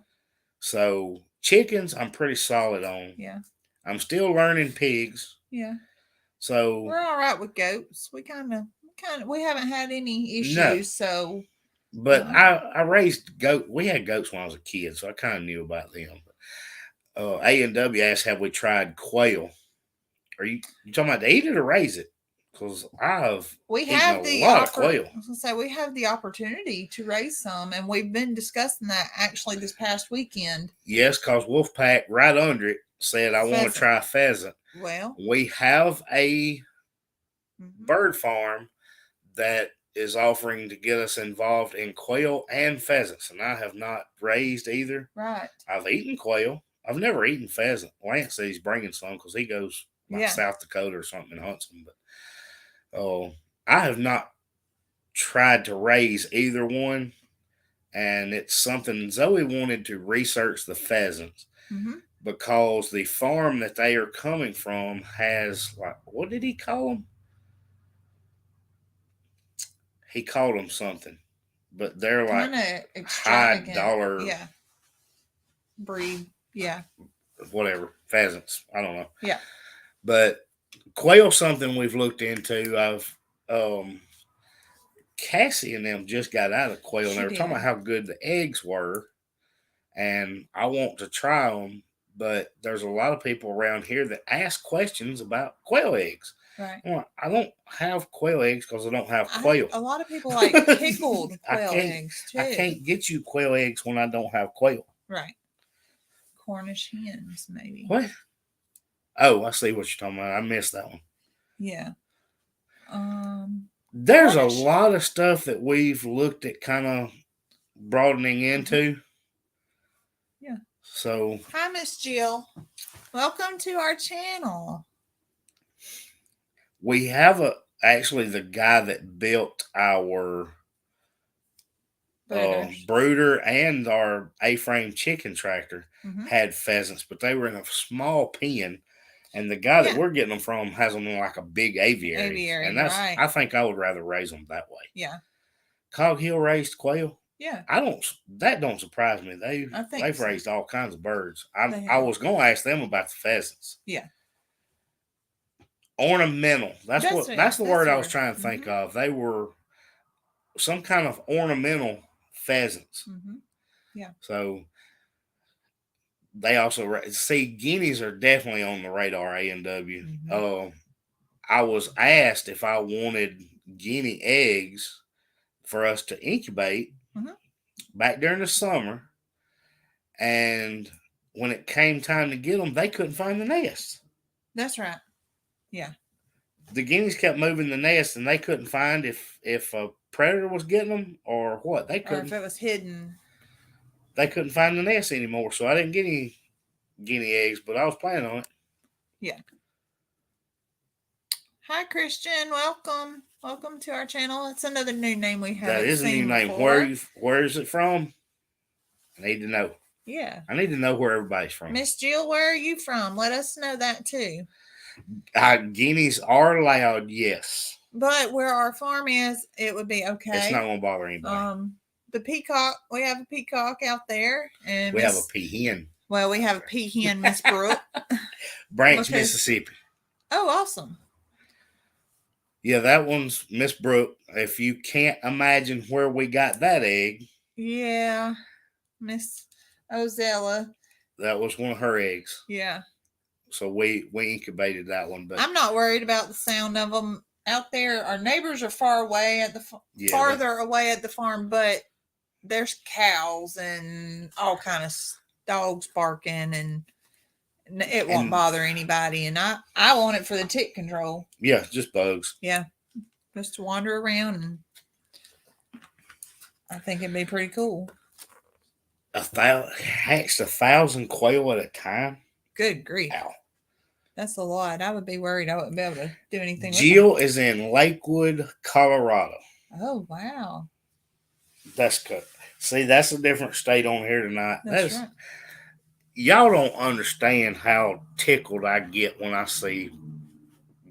So chickens, I'm pretty solid on. Yeah. I'm still learning pigs. Yeah. So we're all right with goats. We we haven't had any issues. No. So. But I raised goat. We had goats when I was a kid, so I kind of knew about them. A&W asked, have we tried quail? Are you talking about to eat it or raise it? Because we have a lot of quail. I was going to say, we have the opportunity to raise some, and we've been discussing that actually this past weekend. Yes, because Wolfpack right under it said, I want to try pheasant. Well, we have a bird farm that is offering to get us involved in quail and pheasants, and I have not raised either. Right. I've eaten quail. I've never eaten pheasant. Lance says he's bringing some because he goes South Dakota or something and hunts them. But I have not tried to raise either one, and it's something Zoe wanted to research the pheasants because the farm that they are coming from has, like, what did he call them? He called them something, but they're like high dollar. Yeah. Breed. Yeah. Whatever. Pheasants. I don't know. Yeah. But quail, something we've looked into. Cassie and them just got out of quail, and they were talking about how good the eggs were, and I want to try them, but there's a lot of people around here that ask questions about quail eggs. Right. Well, I don't have quail eggs because I don't have quail. A lot of people like pickled quail eggs too. I can't get you quail eggs when I don't have quail. Right. Cornish hens, maybe. What? Oh, I see what you're talking about. I missed that one. Yeah. There's a lot of stuff that we've looked at kind of broadening into. Yeah. So. Hi, Miss Jill. Welcome to our channel. We have actually the guy that built our brooder and our A-frame chicken tractor had pheasants, but they were in a small pen, and the guy that we're getting them from has them in like a big aviary, and that's I think I would rather raise them that way. Yeah. Cog Hill raised quail. Yeah. That don't surprise me. I think They've so. raised all kinds of birds. They I have. was gonna ask them about the pheasants. Yeah. Ornamental. That's the word I was trying to think of. They were some kind of ornamental pheasants. Mm-hmm. Yeah. So they also see guineas are definitely on the radar. A&W. Mm-hmm. I was asked if I wanted guinea eggs for us to incubate Mm-hmm. back during the summer, and when it came time to get them, they couldn't find the nest. That's right. Yeah. The guineas kept moving the nest, and they couldn't find if a predator was getting them or what. They Or if couldn't. it was hidden. They couldn't find the nest anymore, so I didn't get any guinea eggs, but I was planning on it. Yeah. Hi, Christian. Welcome. Welcome to our channel. It's another new name we haven't That is a new seen name. before. Where is it from? I need to know. Yeah. I need to know where everybody's from. Miss Jill, where are you from? Let us know that too. Guineas are allowed, yes. But where our farm is, it would be okay. It's not gonna bother anybody. The peacock, we have a peacock out there, and we have a peahen. Well, we have a peahen, Miss Brooke. Branch, Mississippi. Oh, awesome. Yeah, that one's Miss Brooke. If you can't imagine where we got that egg. Yeah, Miss Ozella. That was one of her eggs. Yeah. So we incubated that one. But I'm not worried about the sound of them out there. Our neighbors are far away at the farther away at the farm, but there's cows and all kind of dogs barking, and it won't bother anybody. And I want it for the tick control. Yeah, just bugs. Yeah, just to wander around, and I think it'd be pretty cool. Hatched 1,000 quail at a time. Good grief! Ow. That's a lot. I would be worried I wouldn't be able to do anything. Jill is in Lakewood, Colorado. Oh wow! That's good. See, that's a different state on here tonight. That's right. Y'all don't understand how tickled I get when I see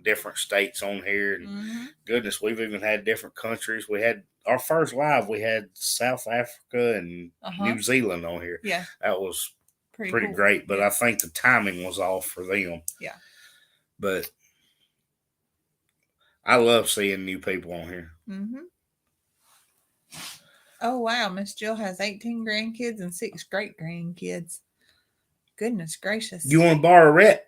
different states on here. And goodness, we've even had different countries. We had our first live. We had South Africa and New Zealand on here. Yeah, that was pretty cool. Great. But I think the timing was off for them. Yeah, but I love seeing new people on here. Oh wow, Miss Jill has 18 grandkids and 6 great grandkids. Goodness gracious! You want to borrow Rhett?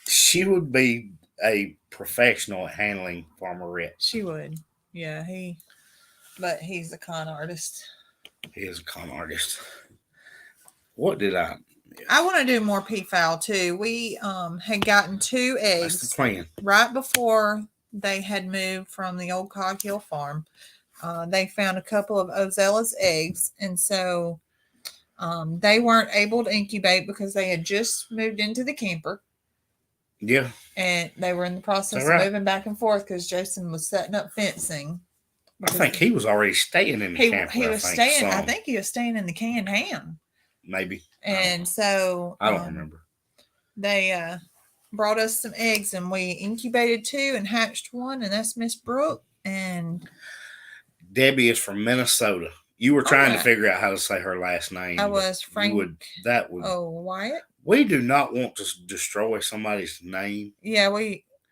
She would be a professional at handling Farmer Rhett. She would. Yeah, but he's a con artist. He is a con artist. What did I want to do more peafowl too. We had gotten 2 eggs. That's the plan. Right before they had moved from the old Cog Hill farm. They found a couple of Ozella's eggs, and so they weren't able to incubate because they had just moved into the camper. Yeah. And they were in the process of moving back and forth because Jason was setting up fencing. I think he was already staying in the camper. He was staying. I think he was staying in the canned ham. Maybe. And so I don't remember. They brought us some eggs, and we incubated 2 and hatched 1, and that's Miss Brooke. And Debbie is from Minnesota. You were trying to figure out how to say her last name. I was. Frank. Wyatt. We do not want to destroy somebody's name. Yeah,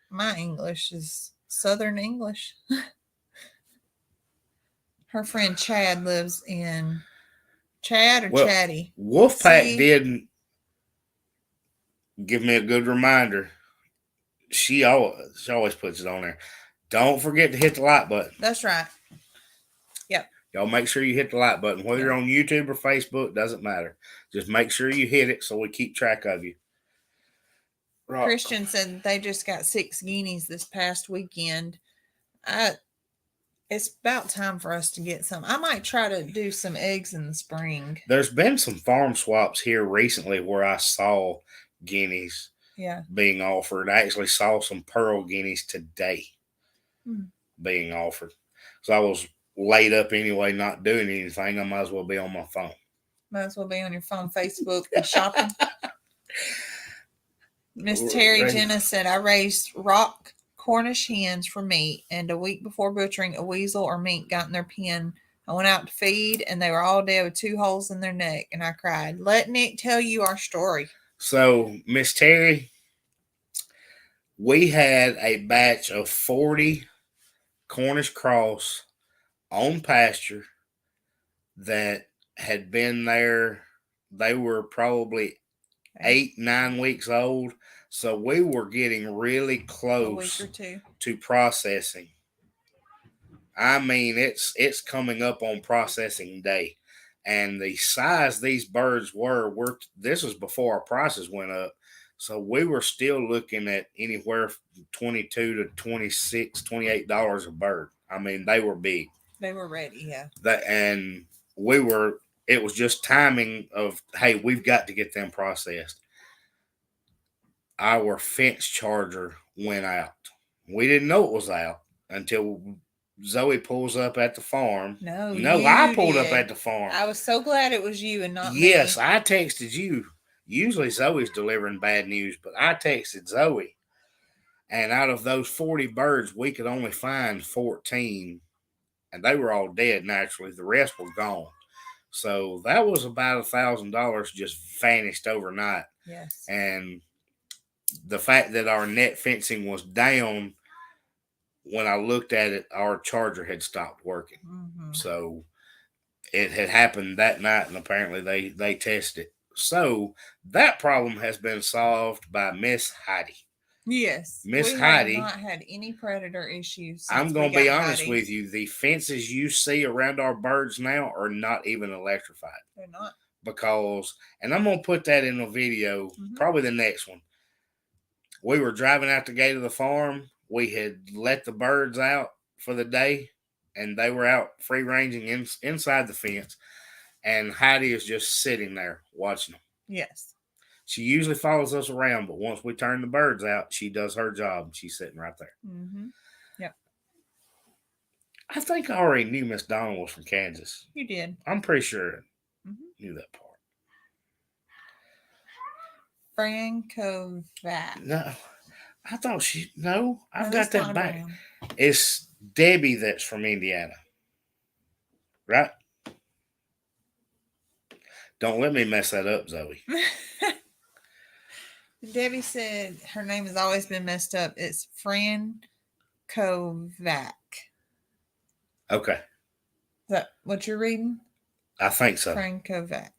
my English is Southern English. Her friend Chad lives in Chatty. Wolfpack didn't give me a good reminder. She always puts it on there. Don't forget to hit the like button. That's right. Yep. Y'all make sure you hit the like button. Whether you're on YouTube or Facebook, doesn't matter. Just make sure you hit it so we keep track of you. Right. Christian said they just got 6 guineas this past weekend. It's about time for us to get some. I might try to do some eggs in the spring. There's been some farm swaps here recently where I saw guineas being offered. I actually saw some pearl guineas today being offered. So I was laid up anyway, not doing anything. I might as well be on my phone. Might as well be on your phone, Facebook, and shopping. Miss Terry Jenna said, I raised rock Cornish hens for meat, and a week before butchering, a weasel or mink got in their pen. I went out to feed, and they were all dead with 2 holes in their neck, and I cried. Let Nick tell you our story. So, Miss Terry, we had a batch of 40 Cornish cross on pasture that had been there. They were probably 8-9 weeks old. So we were getting really A week close or two. to processing. I mean, it's coming up on processing day. And the size these birds were this was before our prices went up. So we were still looking at anywhere from $22 to $26, $28 a bird. I mean, they were big. They were ready, yeah. And it was just timing of, hey, we've got to get them processed. Our fence charger went out. We didn't know it was out until Zoe pulls up at the farm. No, I pulled up at the farm. I was so glad it was you and not me. Yes, I texted you. Usually Zoe's delivering bad news, but I texted Zoe. And out of those 40 birds, we could only find 14. And they were all dead naturally. The rest were gone. So that was about $1,000 just vanished overnight. Yes. And the fact that our net fencing was down, when I looked at it, our charger had stopped working. Mm-hmm. So it had happened that night, and apparently they tested it. So that problem has been solved by Miss Heidi. Yes. Miss Heidi. We have not had any predator issues. I'm going to be honest Heidi. with you. The fences you see around our birds now are not even electrified. They're not. Because, and I'm going to put that in a video, probably the next one. We were driving out the gate of the farm. We had let the birds out for the day, and they were out free ranging inside the fence. And Heidi is just sitting there watching them. Yes. She usually follows us around, but once we turn the birds out, she does her job. She's sitting right there. Mm-hmm. Yep. I think I already knew Miss Donna was from Kansas. You did. I'm pretty sure I knew that part. Frankovac. No, I thought I've got that's that Donna back. Brown. It's Debbie that's from Indiana. Right? Don't let me mess that up, Zoe. Debbie said her name has always been messed up. It's Frankovac. Okay. Is that what you're reading? I think so. Frankovac.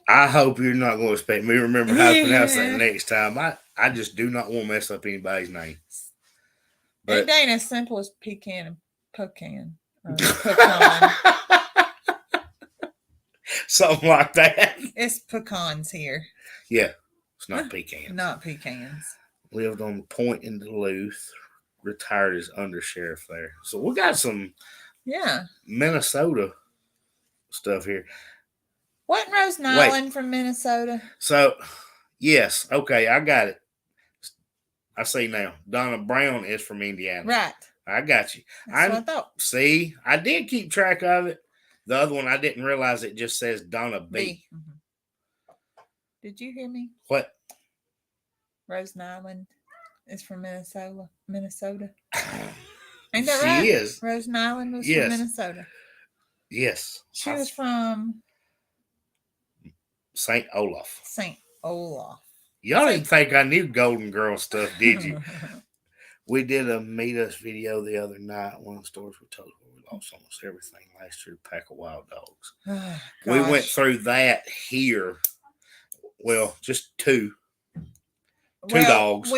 I hope you're not going to expect me to remember how to pronounce that next time. I just do not want to mess up anybody's name. But it ain't as simple as pecan and pecan. Or pecan. Something like that. It's pecans here. Yeah. It's not pecans. Not pecans. Lived on the point in Duluth. Retired as undersheriff there. So we got some Minnesota stuff here. Wasn't Rose Nyland from Minnesota? So, yes. Okay, I got it. I see now. Donna Brown is from Indiana. Right. I got you. That's what I thought. See, I did keep track of it. The other one, I didn't realize it just says Donna B. Mm-hmm. Did you hear me? What? Rose Nyland is from Minnesota. Ain't that right? She is. Rose Nyland was from Minnesota. Yes. She was from St. Olaf. St. Olaf. Y'all didn't think I knew Golden Girl stuff, did you? We did a meet us video the other night. One of the stories we told where we lost almost everything last year to pack of wild dogs. Oh, we went through that here. Well, just two dogs.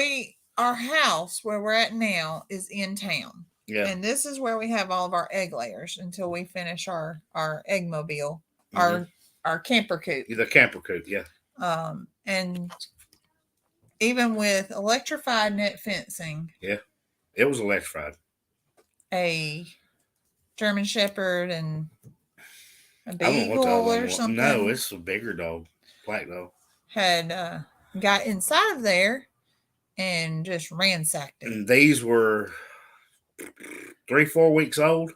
Our house where we're at now is in town. Yeah. And this is where we have all of our egg layers until we finish our egg mobile, our camper coop. The camper coop, yeah. And even with electrified net fencing. Yeah. It was electrified. A German Shepherd and a Beagle or something. No, it's a bigger dog. Black dog. Had got inside of there and just ransacked it. And these were 3-4 weeks old.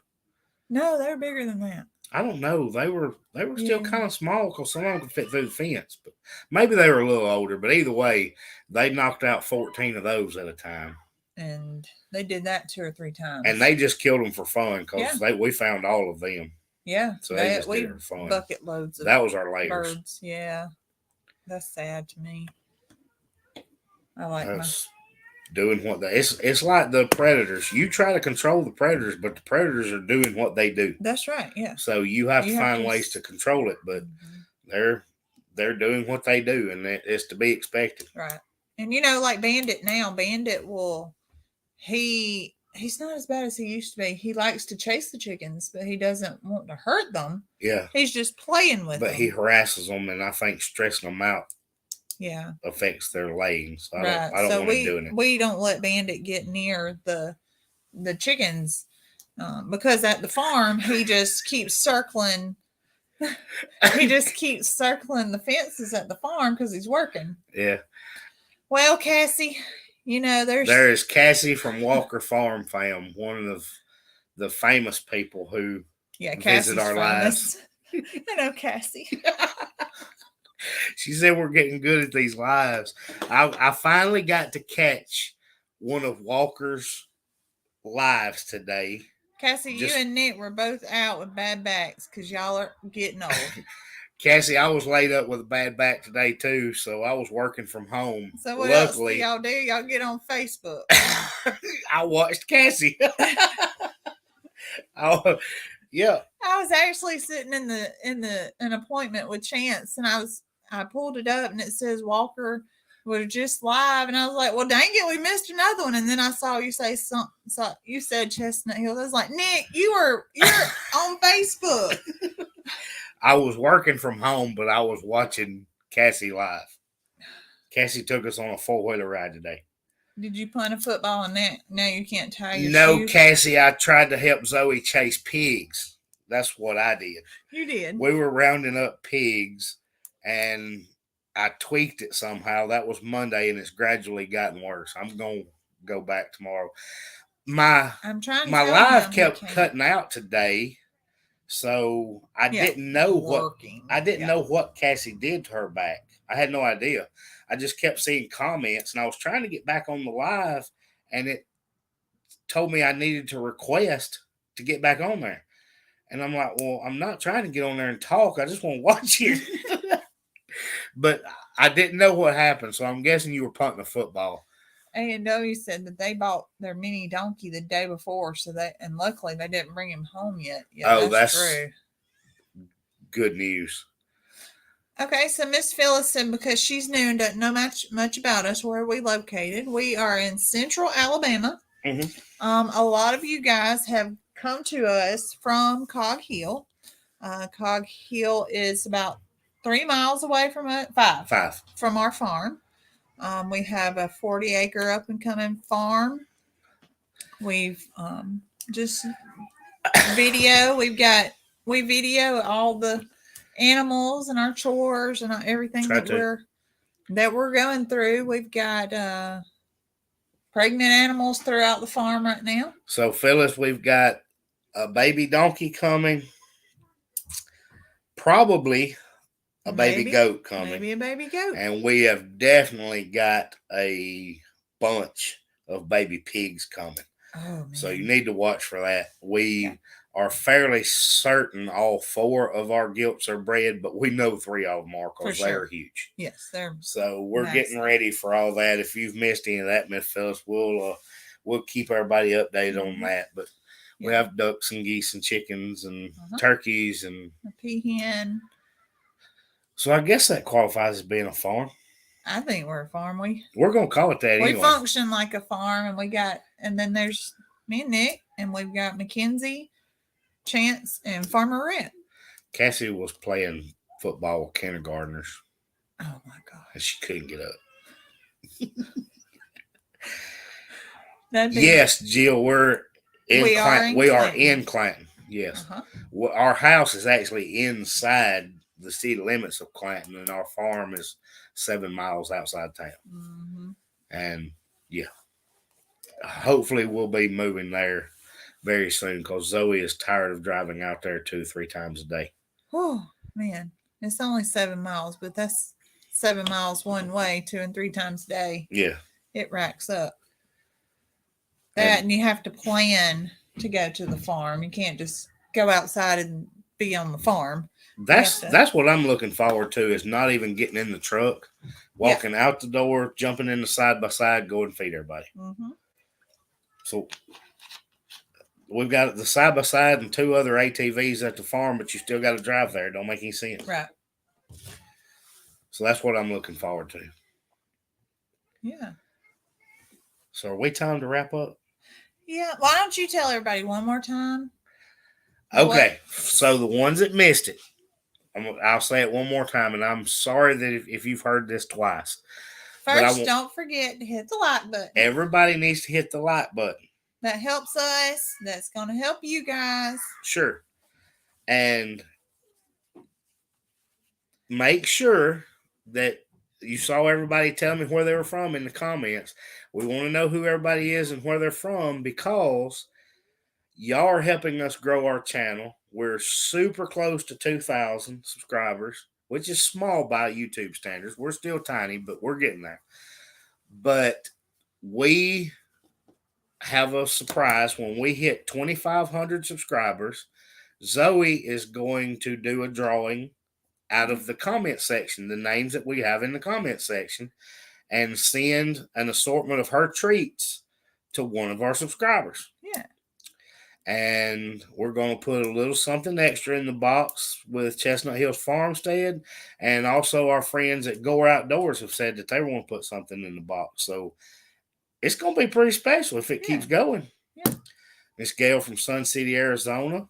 No, they were bigger than that. I don't know. They were still kind of small because some of them could fit through the fence, but maybe they were a little older. But either way, they knocked out 14 of those at a time. and they did that 2 or 3 times. And they just killed them for fun because Yeah. we found all of them. Yeah, So they just did it for fun. bucket loads of That was our layers. birds. Yeah, that's sad to me. I like That's doing what they. It's like the predators. You try to control the predators, but the predators are doing what they do. That's right. Yeah. So you have to find ways to control it, but they're doing what they do, and it's to be expected. Right. And like Bandit now, Bandit will he's not as bad as he used to be. He likes to chase the chickens, but he doesn't want to hurt them. Yeah. He's just playing with them. But he harasses them, and I think stressing them out affects their laying. So I don't want him doing it. We don't let Bandit get near the chickens because at the farm, he just keeps circling. He just keeps circling the fences at the farm because he's working. Yeah. Well, Cassie, there is Cassie from Walker Farm Fam, one of the famous people who visit our lives. I know Cassie. She said we're getting good at these lives. I finally got to catch one of Walker's lives today. Cassie, you and Nick were both out with bad backs because y'all are getting old. Cassie, I was laid up with a bad back today too, so I was working from home. So what else do y'all do? Y'all get on Facebook. I watched Cassie. Yeah. I was actually sitting in an appointment with Chance, and I pulled it up, and it says Walker was just live, and I was like, well, dang it, we missed another one. And then I saw you say something. So you said Chestnut Hills. I was like, Nick, you're on Facebook. I was working from home, but I was watching Cassie live. Cassie took us on a 4-wheeler ride today. Did you punt a football and now you can't tie your shoes? Cassie, I tried to help Zoe chase pigs. That's what I did. You did. We were rounding up pigs, and I tweaked it somehow. That was Monday, and it's gradually gotten worse. I'm going to go back tomorrow. My live kept cutting out today. So I didn't know what Cassie did to her back. I had no idea. I just kept seeing comments, and I was trying to get back on the live, and it told me I needed to request to get back on there. And I'm like, well, I'm not trying to get on there and talk. I just want to watch you. But I didn't know what happened, so I'm guessing you were punting a football. A&W said that they bought their mini donkey the day before, and luckily they didn't bring him home yet. Yeah, that's true. Good news. Okay, so Miss Phyllis said because she's new and doesn't know much about us, where are we located? We are in Central Alabama. Mm-hmm. A lot of you guys have come to us from Cog Hill. Cog Hill is about 3 miles away from it, 5 from our farm. We have a 40-acre up-and-coming farm. We've just video. We video all the animals and our chores and everything that we're going through. We've got pregnant animals throughout the farm right now. So, Phyllis, we've got a baby donkey coming. Probably a baby goat coming. Maybe a baby goat. And we have definitely got a bunch of baby pigs coming. Oh, man. So you need to watch for that. We are fairly certain all 4 of our gilts are bred, but we know 3 of them are because they're huge. Yes, they're so we're getting ready for all that. If you've missed any of that, Miss Phyllis, we'll keep everybody updated on that. But we have ducks and geese and chickens and turkeys and a peahen. So I guess that qualifies as being a farm. I think we're a farm. We're gonna call it that anyway. We function like a farm, and then there's me and Nick, and we've got Mackenzie, Chance, and Farmer Rhett. Cassie was playing football with kindergartners. Oh my God! And she couldn't get up. Yes, Jill, we are in Clanton. Yes, our house is actually inside the city limits of Clanton, and our farm is 7 miles outside town. Mm-hmm. And hopefully we'll be moving there very soon because Zoe is tired of driving out there 2-3 times a day. Oh man, it's only 7 miles, but that's 7 miles one way, 2 and 3 times a day. Yeah, it racks up. That and you have to plan to go to the farm. You can't just go outside and be on the farm. That's what I'm looking forward to, is not even getting in the truck, walking out the door, jumping in the side by side, go and feed everybody. Mm-hmm. So we've got the side by side and 2 other ATVs at the farm, but you still got to drive there. It don't make any sense. Right. So that's what I'm looking forward to. Yeah. So are we time to wrap up? Yeah. Why don't you tell everybody one more time? Okay. So the ones that missed it, I'll say it one more time, and I'm sorry that if you've heard this twice. First, don't forget to hit the like button. Everybody needs to hit the like button. That helps us. That's going to help you guys. Sure. And make sure that you saw everybody tell me where they were from in the comments. We want to know who everybody is and where they're from, because y'all are helping us grow our channel. We're super close to 2,000 subscribers, which is small by YouTube standards. We're still tiny, but we're getting there. But we have a surprise. When we hit 2,500 subscribers, Zoe is going to do a drawing out of the comment section, the names that we have in the comment section, and send an assortment of her treats to one of our subscribers. Yeah. And we're going to put a little something extra in the box with Chestnut Hills Farmstead. And also our friends at Gore Outdoors have said that they want to put something in the box. So it's going to be pretty special if it keeps going. Yeah. Miss Gail from Sun City, Arizona.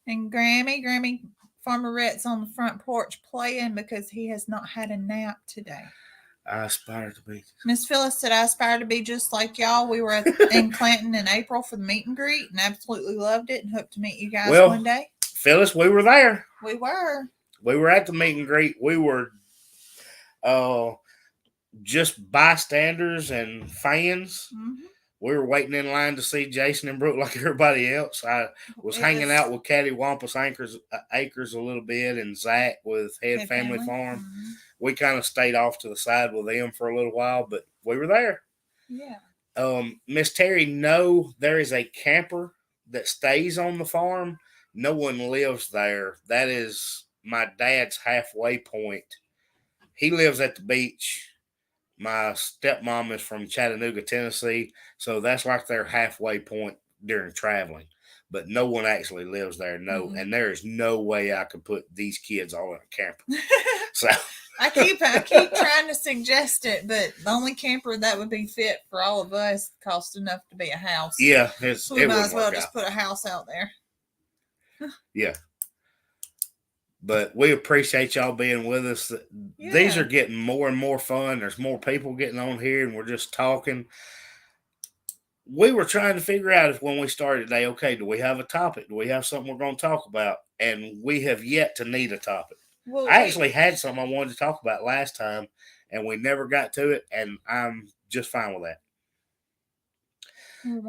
And Grammy Farmer Rhett's on the front porch playing because he has not had a nap today. I aspire to be. Miss Phyllis said, I aspire to be just like y'all. We were in Clanton in April for the meet and greet and absolutely loved it and hope to meet you guys one day. Phyllis, we were there. We were. We were at the meet and greet. We were just bystanders and fans. Mm-hmm. We were waiting in line to see Jason and Brooke like everybody else. I was hanging out with Cattywampus Acres a little bit, and Zach with Head Family Farm. Mm-hmm. We kind of stayed off to the side with them for a little while, but we were there. Yeah. Miss Terry, no, there is a camper that stays on the farm. No one lives there. That is my dad's halfway point. He lives at the beach. My stepmom is from Chattanooga, Tennessee, so that's like their halfway point during traveling. But no one actually lives there, no. Mm-hmm. And there is no way I could put these kids all in a camper. So I keep trying to suggest it, but the only camper that would be fit for all of us costs enough to be a house. Yeah, so we might as well just put a house out there. Yeah. But we appreciate y'all being with us. Yeah. These are getting more and more fun. There's more people getting on here, and we're just talking. We were trying to figure out if when we started today, okay, do we have a topic? Do we have something we're going to talk about? And we have yet to need a topic. Well, I actually had something I wanted to talk about last time, and we never got to it, and I'm just fine with that.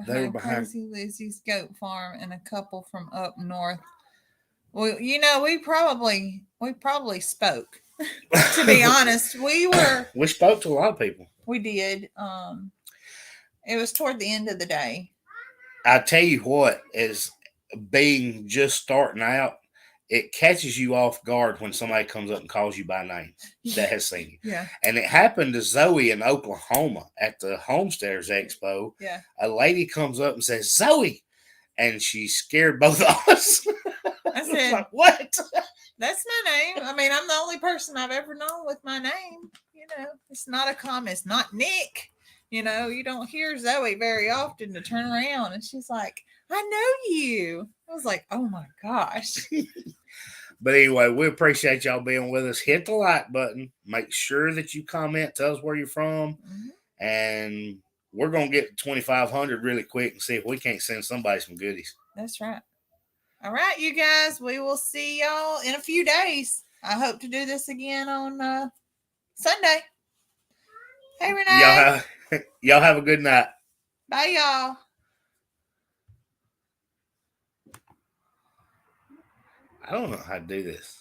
They were behind Crazy Lizzie's goat farm and a couple from up north. Well, you know, we probably spoke. To be honest, we spoke to a lot of people. We did. It was toward the end of the day. I tell you what, as being just starting out, it catches you off guard when somebody comes up and calls you by name that has seen you. Yeah. And it happened to Zoe in Oklahoma at the Homesteaders Expo. Yeah. A lady comes up and says, Zoe, and she scared both of us. I said, like, what? That's my name. I mean, I'm the only person I've ever known with my name. You know, it's not a common. It's not Nick. You know, you don't hear Zoe very often to turn around. And she's like, I know you. I was like, oh my gosh. But anyway, we appreciate y'all being with us. Hit the like button. Make sure that you comment. Tell us where you're from. Mm-hmm. And we're going to get to 2,500 really quick and see if we can't send somebody some goodies. That's right. All right, you guys. We will see y'all in a few days. I hope to do this again on Sunday. Hey, Renee. Y'all have a good night. Bye, y'all. I don't know how to do this.